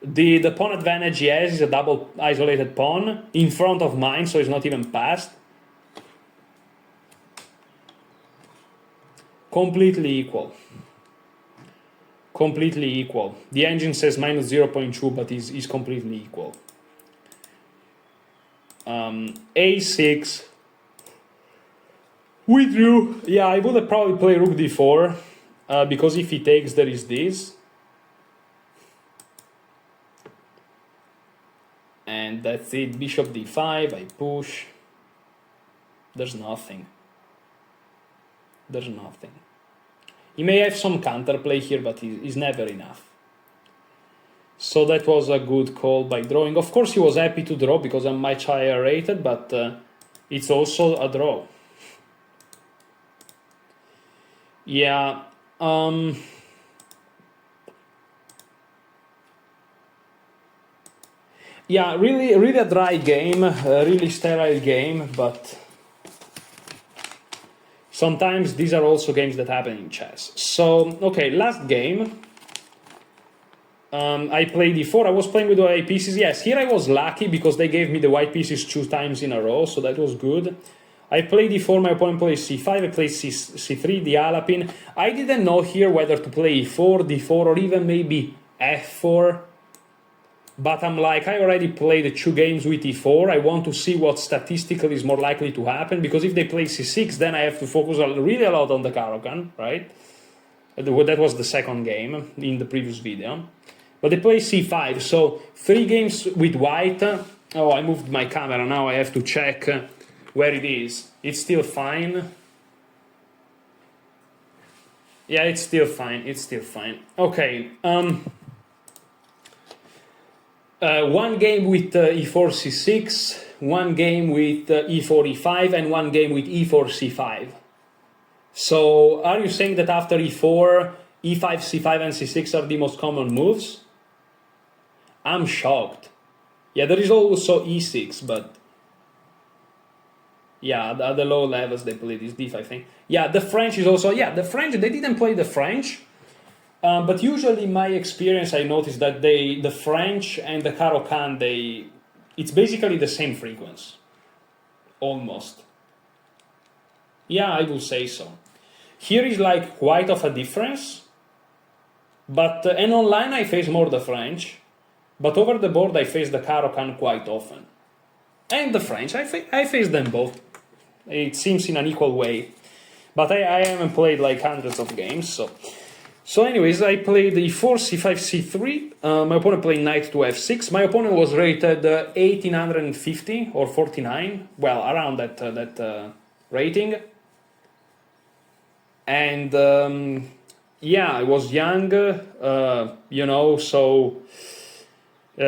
The pawn advantage he has is a double isolated pawn in front of mine, so it's not even passed. Completely equal. Completely equal. The engine says minus 0.2, but is completely equal. A6. Withdrew. Yeah, I would have probably played rook d4, because if he takes, there is this. And that's it. Bishop d5, I push. There's nothing. There's nothing. He may have some counterplay here, but it's never enough. So that was a good call by drawing. Of course, he was happy to draw because I'm much higher rated, but it's also a draw. Yeah. Yeah, really a dry game, a really sterile game, but... sometimes these are also games that happen in chess. So, okay, last game. I played d4. I was playing with the white pieces. Yes, here I was lucky because they gave me the white pieces 2 times in a row, so that was good. I played d4, my opponent played c5, I played c3, the Alapin. I didn't know here whether to play e4, d4, or even maybe f4. But I'm like, I already played 2 games with e4. I want to see what statistically is more likely to happen, because if they play c6, then I have to focus really a lot on the Caro-Kann, right? That was the second game in the previous video. But they play c5, so 3 games with white, Oh, I moved my camera, now I have to check where it is. It's still fine. Yeah, it's still fine, it's still fine. Okay, one game with e4 c6, one game with e4 e5, and one game with e4 c5. So are you saying that after e4, e5, c5, and c6 are the most common moves? I'm shocked. Yeah, there is also e6, but yeah, at the low levels they play this d5 thing. Yeah, the French is also, yeah, the French, they didn't play the French, but usually in my experience I noticed that the French and the Caro-Kann, it's basically the same frequency, almost. Yeah, I will say so. Here is like quite of a difference, but, and online I face more the French, but over the board I face the Caro-Kann quite often. And the French, I face them both. It seems in an equal way. But I haven't played like hundreds of games, so... So anyways, I played e4, c5, c3, my opponent played knight to f6, my opponent was rated 1850 or 49, well, around that rating. And yeah, I was young, you know, so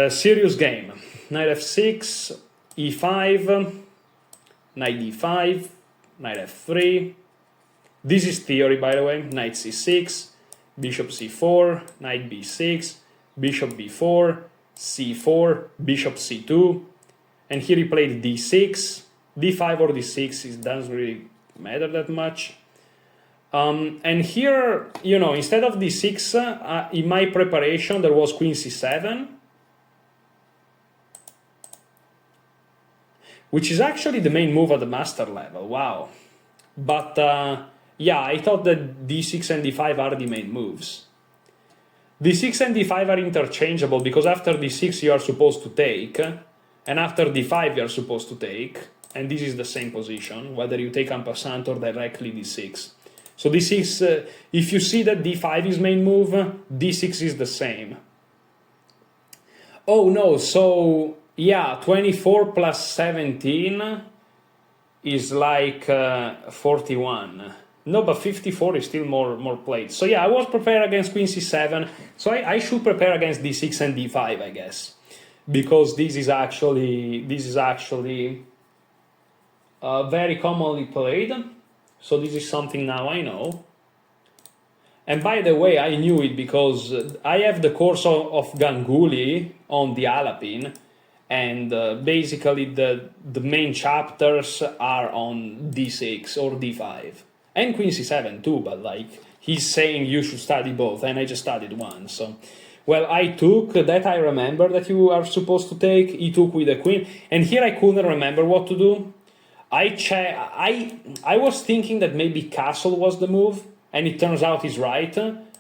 serious game. Knight f6, e5, knight d5, knight f3. This is theory, by the way. Knight c6, bishop c4, knight b6, bishop b4, c4, bishop c2. And here he played d6, d5 or d6, it doesn't really matter that much. And here, you know, instead of d6, in my preparation there was queen c7, which is actually the main move at the master level, wow. But yeah, I thought that d6 and d5 are the main moves. d6 and d5 are interchangeable because after d6 you are supposed to take, and after d5 you are supposed to take, and this is the same position, whether you take en passant or directly d6. So d6, if you see that d5 is main move, d6 is the same. Oh no, so yeah, 24 plus 17 is like 41. No, but 54 is still more played. So yeah, I was prepared against queen c7, so I should prepare against d6 and d5, I guess, because this is actually very commonly played. So this is something now I know. And by the way, I knew it because I have the course of Ganguly on the Alapin, and basically the main chapters are on d6 or d5. And queen c7 too, but like, he's saying you should study both, and I just studied one, so... Well, I took, that I remember that you are supposed to take, he took with the queen, and here I couldn't remember what to do. I was thinking that maybe castle was the move, and it turns out he's right.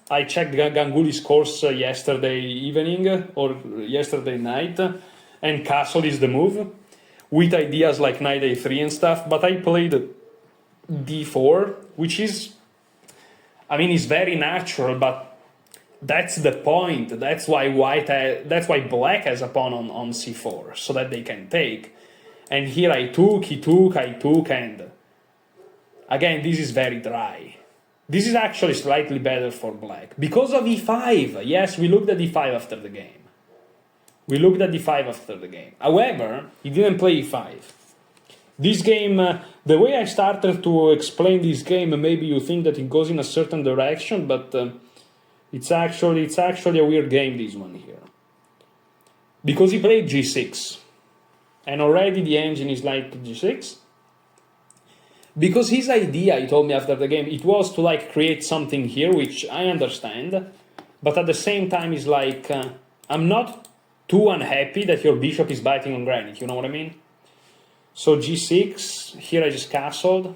I checked Ganguly's course yesterday evening, or yesterday night, and castle is the move, with ideas like knight a3 and stuff, but I played d4, which is, I mean, it's very natural, but that's the point. That's why black has a pawn on c4, so that they can take. And here I took, he took, I took, and again, this is very dry. This is actually slightly better for black. Because of e5, yes, we looked at e5 after the game. However, he didn't play e5. This game, the way I started to explain this game, maybe you think that it goes in a certain direction, but it's actually a weird game, this one here. Because he played g6. And already the engine is like g6. Because his idea, he told me after the game, it was to like create something here, which I understand. But at the same time, it's like, I'm not too unhappy that your bishop is biting on granite, you know what I mean? So g6, here I just castled.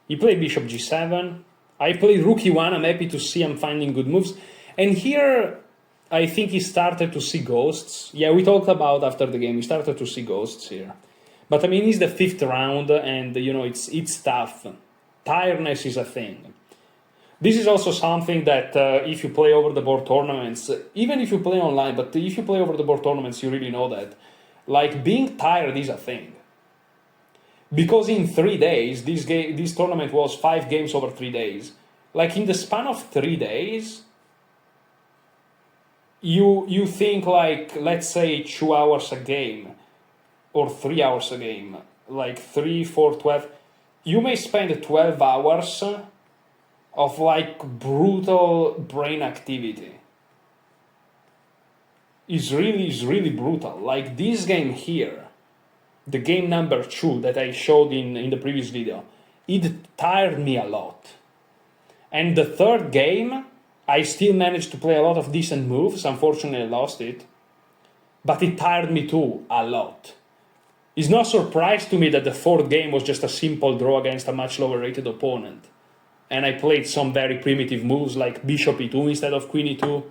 He played bishop g7. I played rook e1, I'm happy to see I'm finding good moves. And here, I think he started to see ghosts. Yeah, we talked about after the game, he started to see ghosts here. But I mean, it's the 5th round, and you know, it's tough. Tiredness is a thing. This is also something that if you play over the board tournaments, even if you play online, but if you play over the board tournaments, you really know that. Like, being tired is a thing. Because in 3 days, this tournament was 5 games over 3 days. Like, in the span of 3 days, you think, like, let's say 2 hours a game or 3 hours a game, like 3, 4, 12. You may spend 12 hours of like brutal brain activity. Is really brutal. Like this game here, the game number 2 that I showed in the previous video, it tired me a lot. And the third game, I still managed to play a lot of decent moves. Unfortunately, I lost it. But it tired me too, a lot. It's no surprise to me that the fourth game was just a simple draw against a much lower rated opponent. And I played some very primitive moves like Bishop E2 instead of Queen E2.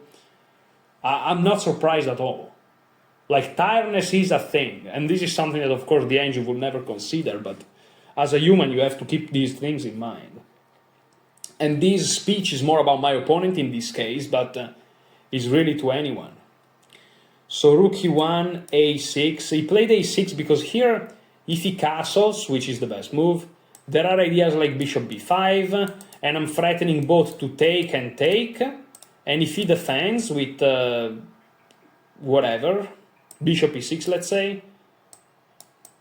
I'm not surprised at all. Like, tiredness is a thing. And this is something that, of course, the engine will never consider. But as a human, you have to keep these things in mind. And this speech is more about my opponent in this case, but is really to anyone. So rook e1, a6. He played a6 because here, if he castles, which is the best move, there are ideas like bishop b5, and I'm threatening both to take and take. And if he defends with whatever, bishop e6, let's say,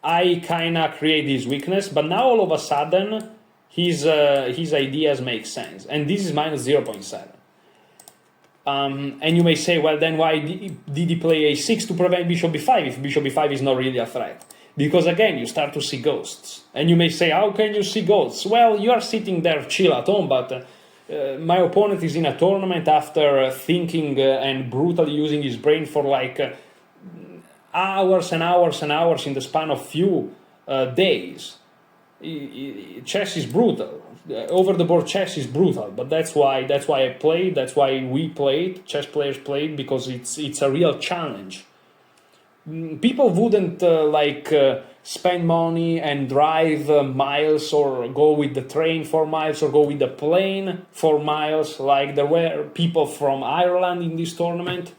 I kinda create this weakness. But now all of a sudden, his ideas make sense, and this is minus 0.7. And you may say, well, then why did he play a6 to prevent bishop b5 if bishop b5 is not really a threat? Because again, you start to see ghosts. And you may say, how can you see ghosts? Well, you are sitting there chill at home, but my opponent is in a tournament after thinking and brutally using his brain for like hours and hours and hours in the span of few days. Chess is brutal. Over the board chess is brutal, but that's why I played. That's why we played. Chess players played, because it's a real challenge. People wouldn't spend money and drive miles, or go with the train for miles, or go with the plane for miles. Like there were people from Ireland in this tournament.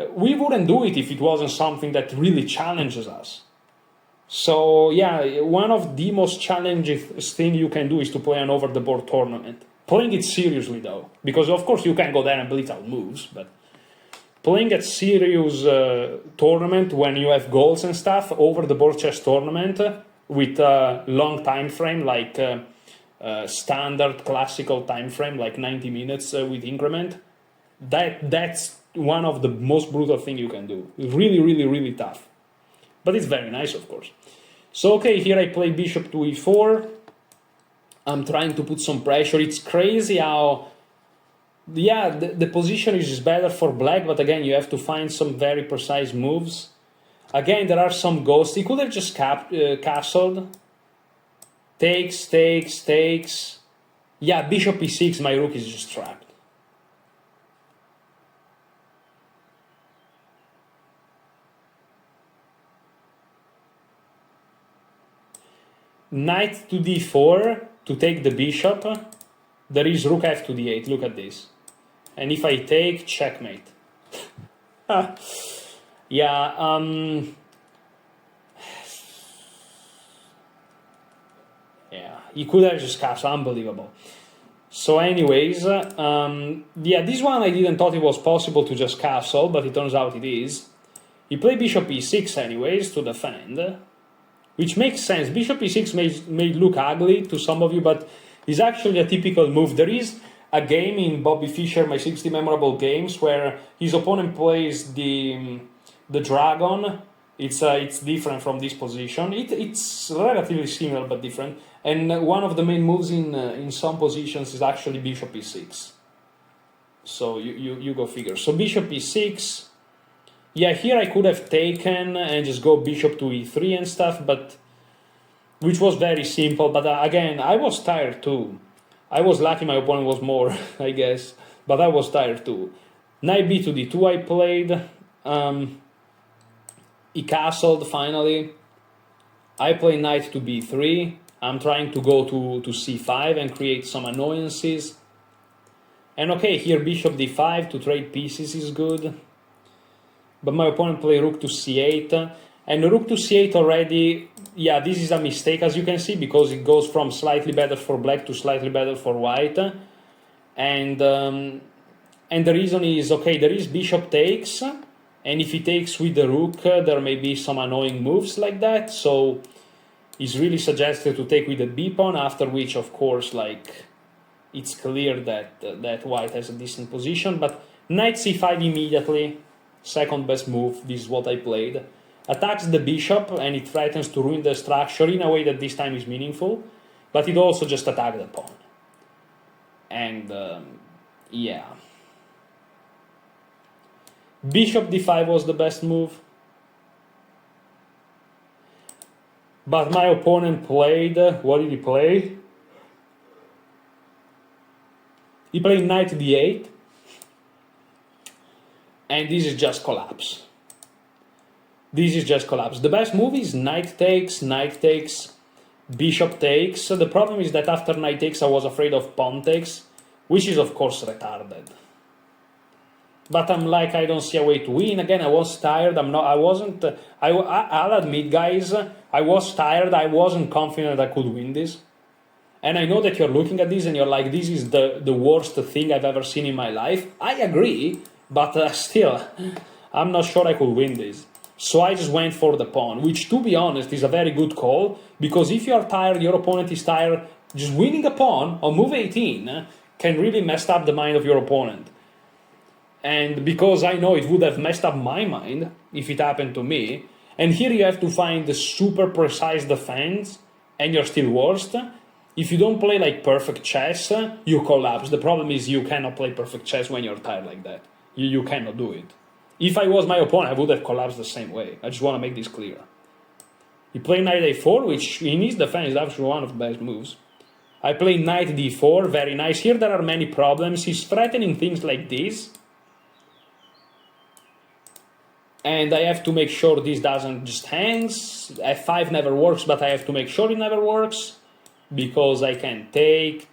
We wouldn't do it if it wasn't something that really challenges us. So yeah, one of the most challenging thing you can do is to play an over-the-board tournament. Playing it seriously though, because of course you can go there and blitz out moves, but playing a serious tournament when you have goals and stuff, over-the-board chess tournament with a long time frame, like standard classical time frame, like 90 minutes with increment, that's one of the most brutal thing you can do. Really, really, really tough. But it's very nice, of course. So, okay, here I play bishop to e4. I'm trying to put some pressure. It's crazy how, yeah, the position is better for black, but again, you have to find some very precise moves. Again, there are some ghosts. He could have just castled. Takes, takes, takes. Yeah, bishop e6, my rook is just trapped. Knight to d4 to take the bishop. There is rook f to d8. Look at this. And if I take, checkmate. Yeah. Yeah. He could have just castled. Unbelievable. So, anyways, yeah, this one I didn't thought it was possible to just castle, but it turns out it is. He played bishop e6 anyways to defend. Which makes sense. Bishop e6 may look ugly to some of you, but is actually a typical move. There is a game in Bobby Fischer, My 60 Memorable Games, where his opponent plays the dragon. It's different from this position. It's relatively similar but different. And one of the main moves in some positions is actually bishop e6. So you go figure. So bishop e6. Yeah, here I could have taken and just go bishop to e3 and stuff, but which was very simple. But again, I was tired too. I was lucky my opponent was more, I guess, but I was tired too. Knight b to d2 I played. He castled finally. I play knight to b3. I'm trying to go to c5 and create some annoyances. And okay, here bishop d5 to trade pieces is good. But my opponent played rook to c8. And rook to c8 already, yeah, this is a mistake as you can see, because it goes from slightly better for black to slightly better for white. And the reason is, okay, there is bishop takes, and if he takes with the rook, there may be some annoying moves like that, so it's really suggested to take with the b pawn, after which, of course, like, it's clear that that white has a decent position, but knight c5 immediately, second best move, this is what I played. Attacks the bishop, and it threatens to ruin the structure in a way that this time is meaningful, but it also just attacks the pawn. And, yeah. Bishop d5 was the best move. But my opponent played, what did he play? He played knight d8. And this is just collapse. This is just collapse. The best move is knight takes, bishop takes. So the problem is that after knight takes, I was afraid of pawn takes, which is of course retarded. But I'm like, I don't see a way to win. Again, I was tired. I'll admit, guys, I was tired. I wasn't confident I could win this. And I know that you're looking at this and you're like, this is the worst thing I've ever seen in my life. I agree, but still, I'm not sure I could win this. So I just went for the pawn, which, to be honest, is a very good call, because if you are tired, your opponent is tired, just winning a pawn on move 18 can really mess up the mind of your opponent. And because I know it would have messed up my mind if it happened to me, and here you have to find the super precise defense, and you're still worst. If you don't play like perfect chess, you collapse. The problem is you cannot play perfect chess when you're tired like that. You cannot do it. If I was my opponent, I would have collapsed the same way. I just want to make this clear. He played knight a4, which in his defense is actually one of the best moves. I played knight d4, very nice. Here there are many problems. He's threatening things like this. And I have to make sure this doesn't just hangs. f5 never works, but I have to make sure it never works, because I can take,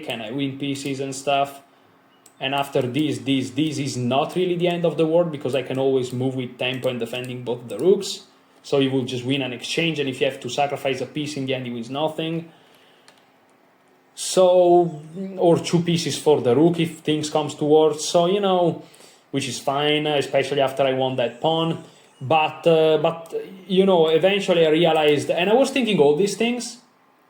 and I win pieces and stuff. And after this is not really the end of the world, because I can always move with tempo and defending both the rooks. So he will just win an exchange, and if you have to sacrifice a piece in the end, he wins nothing. So, or two pieces for the rook if things comes to worse. So, you know, which is fine, especially after I won that pawn. But you know, eventually I realized, and I was thinking all these things,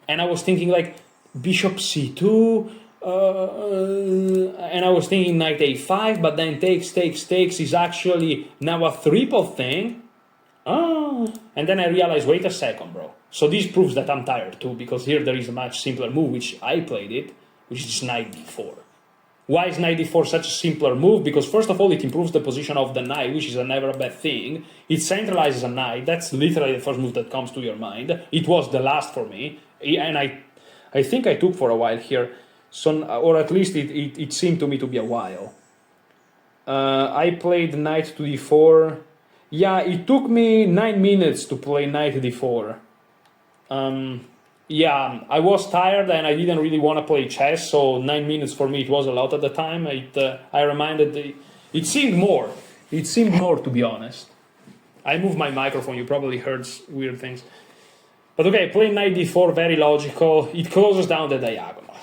and I was thinking like bishop c2, and I was thinking knight a5, but then takes is actually now a triple thing. Oh, and then I realized, wait a second, bro. So this proves that I'm tired too, because here there is a much simpler move, which I played it, which is knight d4. Why is knight d4 such a simpler move? Because first of all, it improves the position of the knight, which is never a bad thing. It centralizes a knight. That's literally the first move that comes to your mind. It was the last for me, and I think I took for a while here. So, or at least it seemed to me to be a while. I played knight to d4. Yeah, it took me 9 minutes to play knight d4. Yeah, I was tired and I didn't really want to play chess, so 9 minutes for me, it was a lot at the time. It seemed more. It seemed more, to be honest. I moved my microphone, you probably heard weird things. But okay, playing knight d4, very logical. It closes down the diagonal.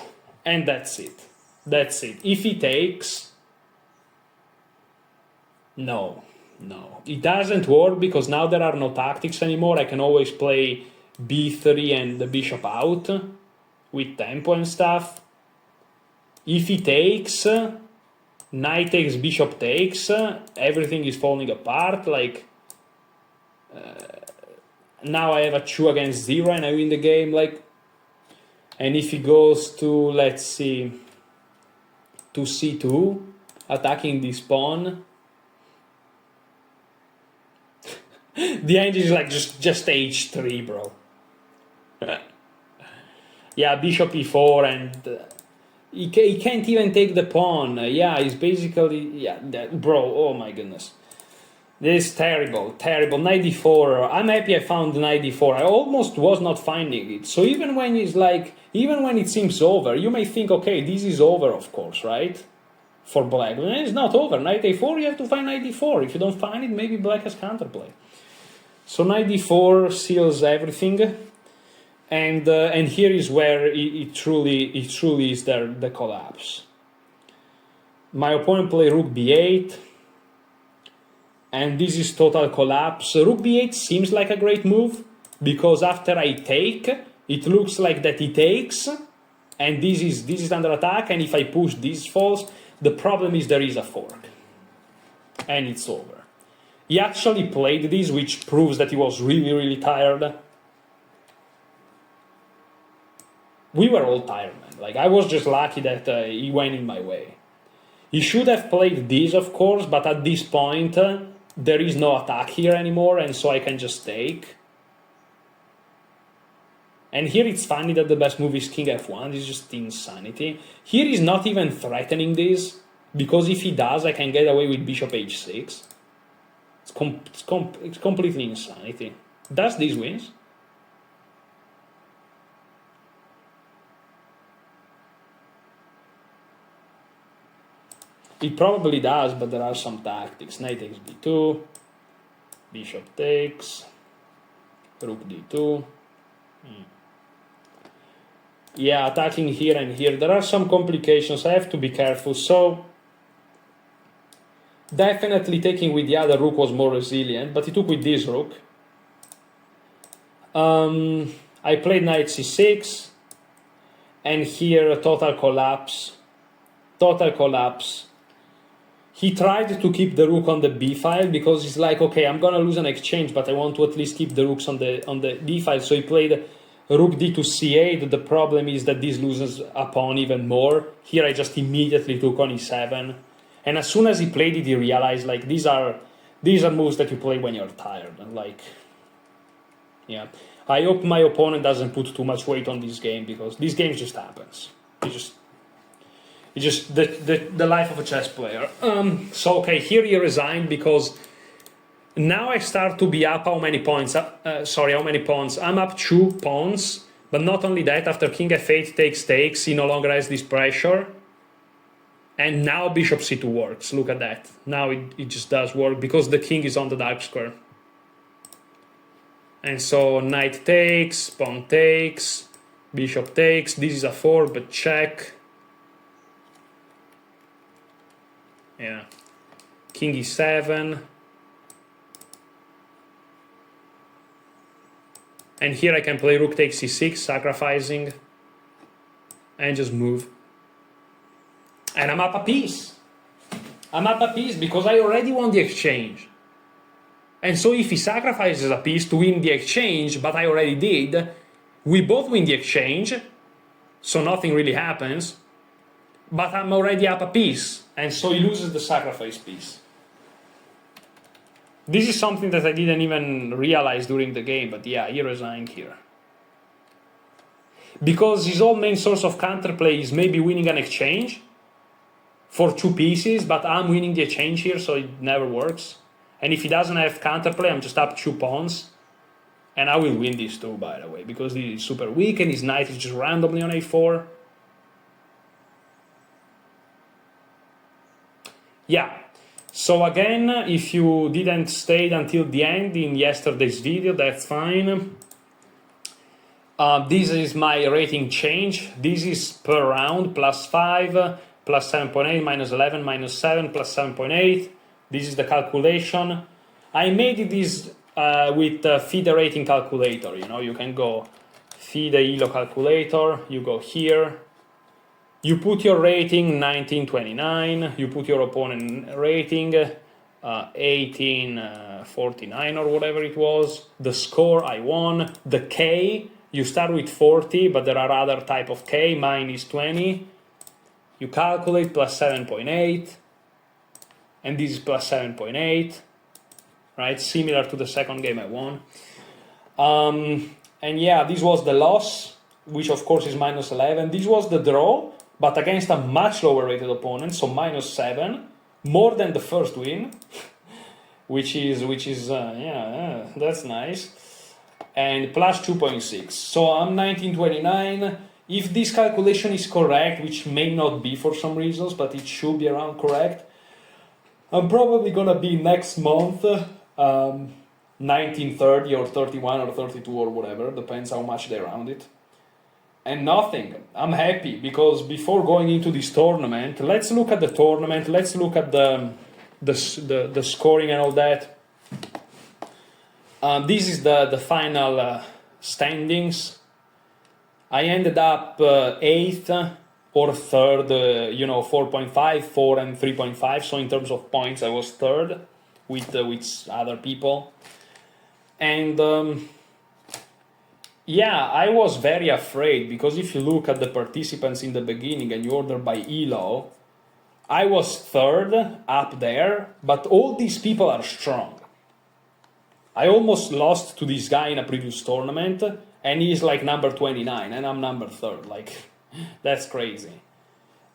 And that's it. That's it. If he takes... No. It doesn't work, because now there are no tactics anymore. I can always play b3 and the bishop out with tempo and stuff. If he takes, knight takes, bishop takes, everything is falling apart. Like, now I have a 2 against 0 and I win the game. Like, and if he goes to, let's see, to c2, attacking this pawn, the end is like just h3, bro. Yeah, bishop e4, and he can't even take the pawn. Yeah, he's basically, yeah, bro, oh my goodness. This is terrible, terrible. Knight d4. I'm happy I found knight d4. I almost was not finding it. So even when it's like, even when it seems over, you may think, okay, this is over, of course, right? For black. But it's not over. Knight a4, you have to find knight d4. If you don't find it, maybe black has counterplay. So knight d4 seals everything. And here is where it truly is the collapse. My opponent played rook b8. And this is total collapse. Rook b8 seems like a great move, because after I take, it looks like that he takes, and this is under attack, and if I push, this falls. The problem is there is a fork, and it's over. He actually played this, which proves that he was really, really tired. We were all tired, man. Like, I was just lucky that he went in my way. He should have played this, of course, but at this point, there is no attack here anymore, and so I can just take. And here it's funny that the best move is king f1. This is just insanity. Here he's not even threatening this, because if he does, I can get away with bishop h6. It's completely insanity. Does this wins? It probably does, but there are some tactics. Knight takes b2, bishop takes, rook d2. Yeah, attacking here and here. There are some complications. I have to be careful. So, definitely taking with the other rook was more resilient, but he took with this rook. I played knight c6, and here a total collapse. Total collapse. He tried to keep the rook on the b file because he's like, okay, I'm gonna lose an exchange, but I want to at least keep the rooks on the d file. So he played rook d to c8. The problem is that this loses a pawn even more. Here I just immediately took on e7, and as soon as he played it, he realized like these are moves that you play when you're tired. And like, yeah, I hope my opponent doesn't put too much weight on this game, because this game just happens. It's just the life of a chess player. So okay, here he resigned because now I start to be up how many points? How many pawns? I'm up 2 pawns, but not only that, after king f8 takes, he no longer has this pressure. And now bishop c2 works, look at that. Now it just does work because the king is on the dark square. And so knight takes, pawn takes, bishop takes, this is a 4, but check. Yeah, king e7, and here I can play rook takes c6, sacrificing, and just move. And I'm up a piece. I'm up a piece because I already won the exchange. And so if he sacrifices a piece to win the exchange, but I already did, we both win the exchange, so nothing really happens. But I'm already up a piece, and so he loses the sacrifice piece. This is something that I didn't even realize during the game, but yeah, he resigned here. Because his whole main source of counterplay is maybe winning an exchange for 2 pieces, but I'm winning the exchange here, so it never works. And if he doesn't have counterplay, I'm just up 2 pawns. And I will win this too, by the way, because this is super weak, and his knight is just randomly on a4. Yeah, so again, if you didn't stay until the end in yesterday's video, that's fine. This is my rating change. This is per round, +5, +7.8, -11, -7, +7.8. This is the calculation. I made this with FIDE rating calculator. You know, you can go FIDE ELO calculator, you go here. You put your rating 1929, you put your opponent rating 1849 or whatever it was, the score I won, the K, you start with 40, but there are other type of K, mine is 20, you calculate +7.8, and this is +7.8, right, similar to the second game I won. And yeah, this was the loss, which of course is -11, this was the draw, but against a much lower rated opponent, so -7, more than the first win, which is that's nice, and plus 2.6. So I'm 1929. If this calculation is correct, which may not be for some reasons, but it should be around correct, I'm probably gonna be next month 1930 or 31 or 32 or whatever, depends how much they round it. And nothing. I'm happy because before going into this tournament, let's look at the tournament. Let's look at the scoring and all that. This is the final standings. I ended up 8th or 3rd, 4.5, 4 and 3.5. So in terms of points, I was 3rd with other people. And yeah, I was very afraid because if you look at the participants in the beginning and you order by ELO, I was 3rd up there, but all these people are strong. I almost lost to this guy in a previous tournament, and he's like number 29, and I'm number 3rd. Like, that's crazy.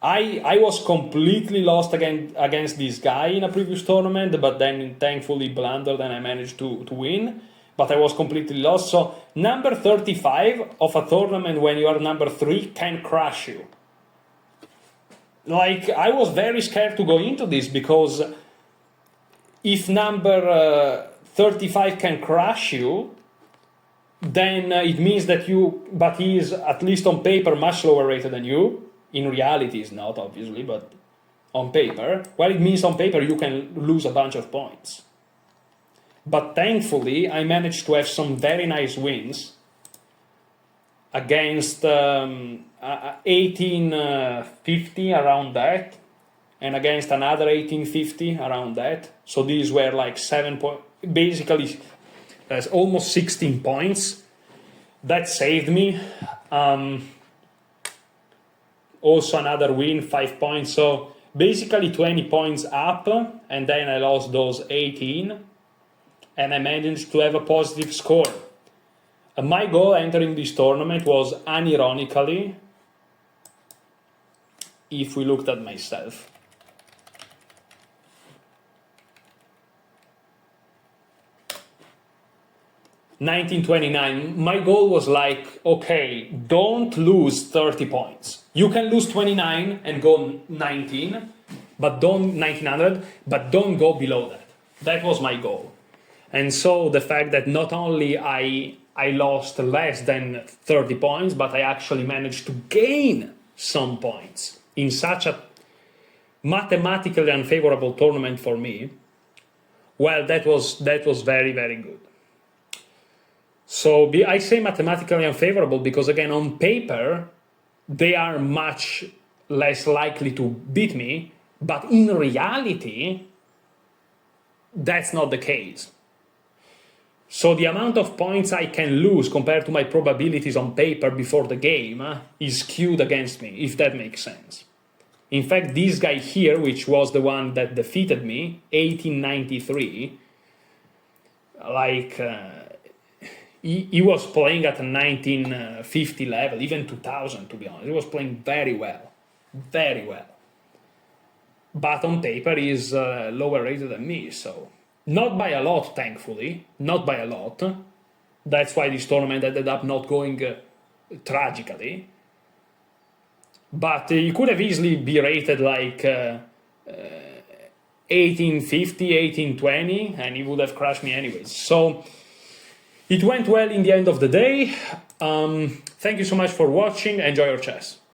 I was completely lost against this guy in a previous tournament, but then thankfully blundered and I managed to win. But I was completely lost. So number 35 of a tournament when you are number 3 can crush you. Like, I was very scared to go into this because if number 35 can crush you, then it means that but he is at least on paper much lower rated than you. In reality, he's not, obviously, but on paper. Well, it means on paper you can lose a bunch of points. But thankfully, I managed to have some very nice wins against 1850 around that, and against another 1850 around that. So these were like 7 points, basically almost 16 points. That saved me. Also another win, 5 points. So basically 20 points up, and then I lost those 18. And I managed to have a positive score. My goal entering this tournament was, unironically, if we looked at myself, (1929). My goal was like, okay, don't lose 30 points. You can lose 29 and go 19, but don't 1900, but don't go below that. That was my goal. And so the fact that not only I lost less than 30 points, but I actually managed to gain some points in such a mathematically unfavorable tournament for me, well, that was very, very good. So I say mathematically unfavorable because, again, on paper, they are much less likely to beat me, but in reality, that's not the case. So the amount of points I can lose compared to my probabilities on paper before the game is skewed against me, if that makes sense. In fact, this guy here, which was the one that defeated me, 1893, like, he was playing at a 1950 level, even 2000, to be honest. He was playing very well, very well. But on paper, he's lower rated than me, so... Not by a lot, thankfully. Not by a lot. That's why this tournament ended up not going tragically. But he could have easily be rated like 1850, 1820, and he would have crushed me anyways. So it went well in the end of the day. Thank you so much for watching. Enjoy your chess.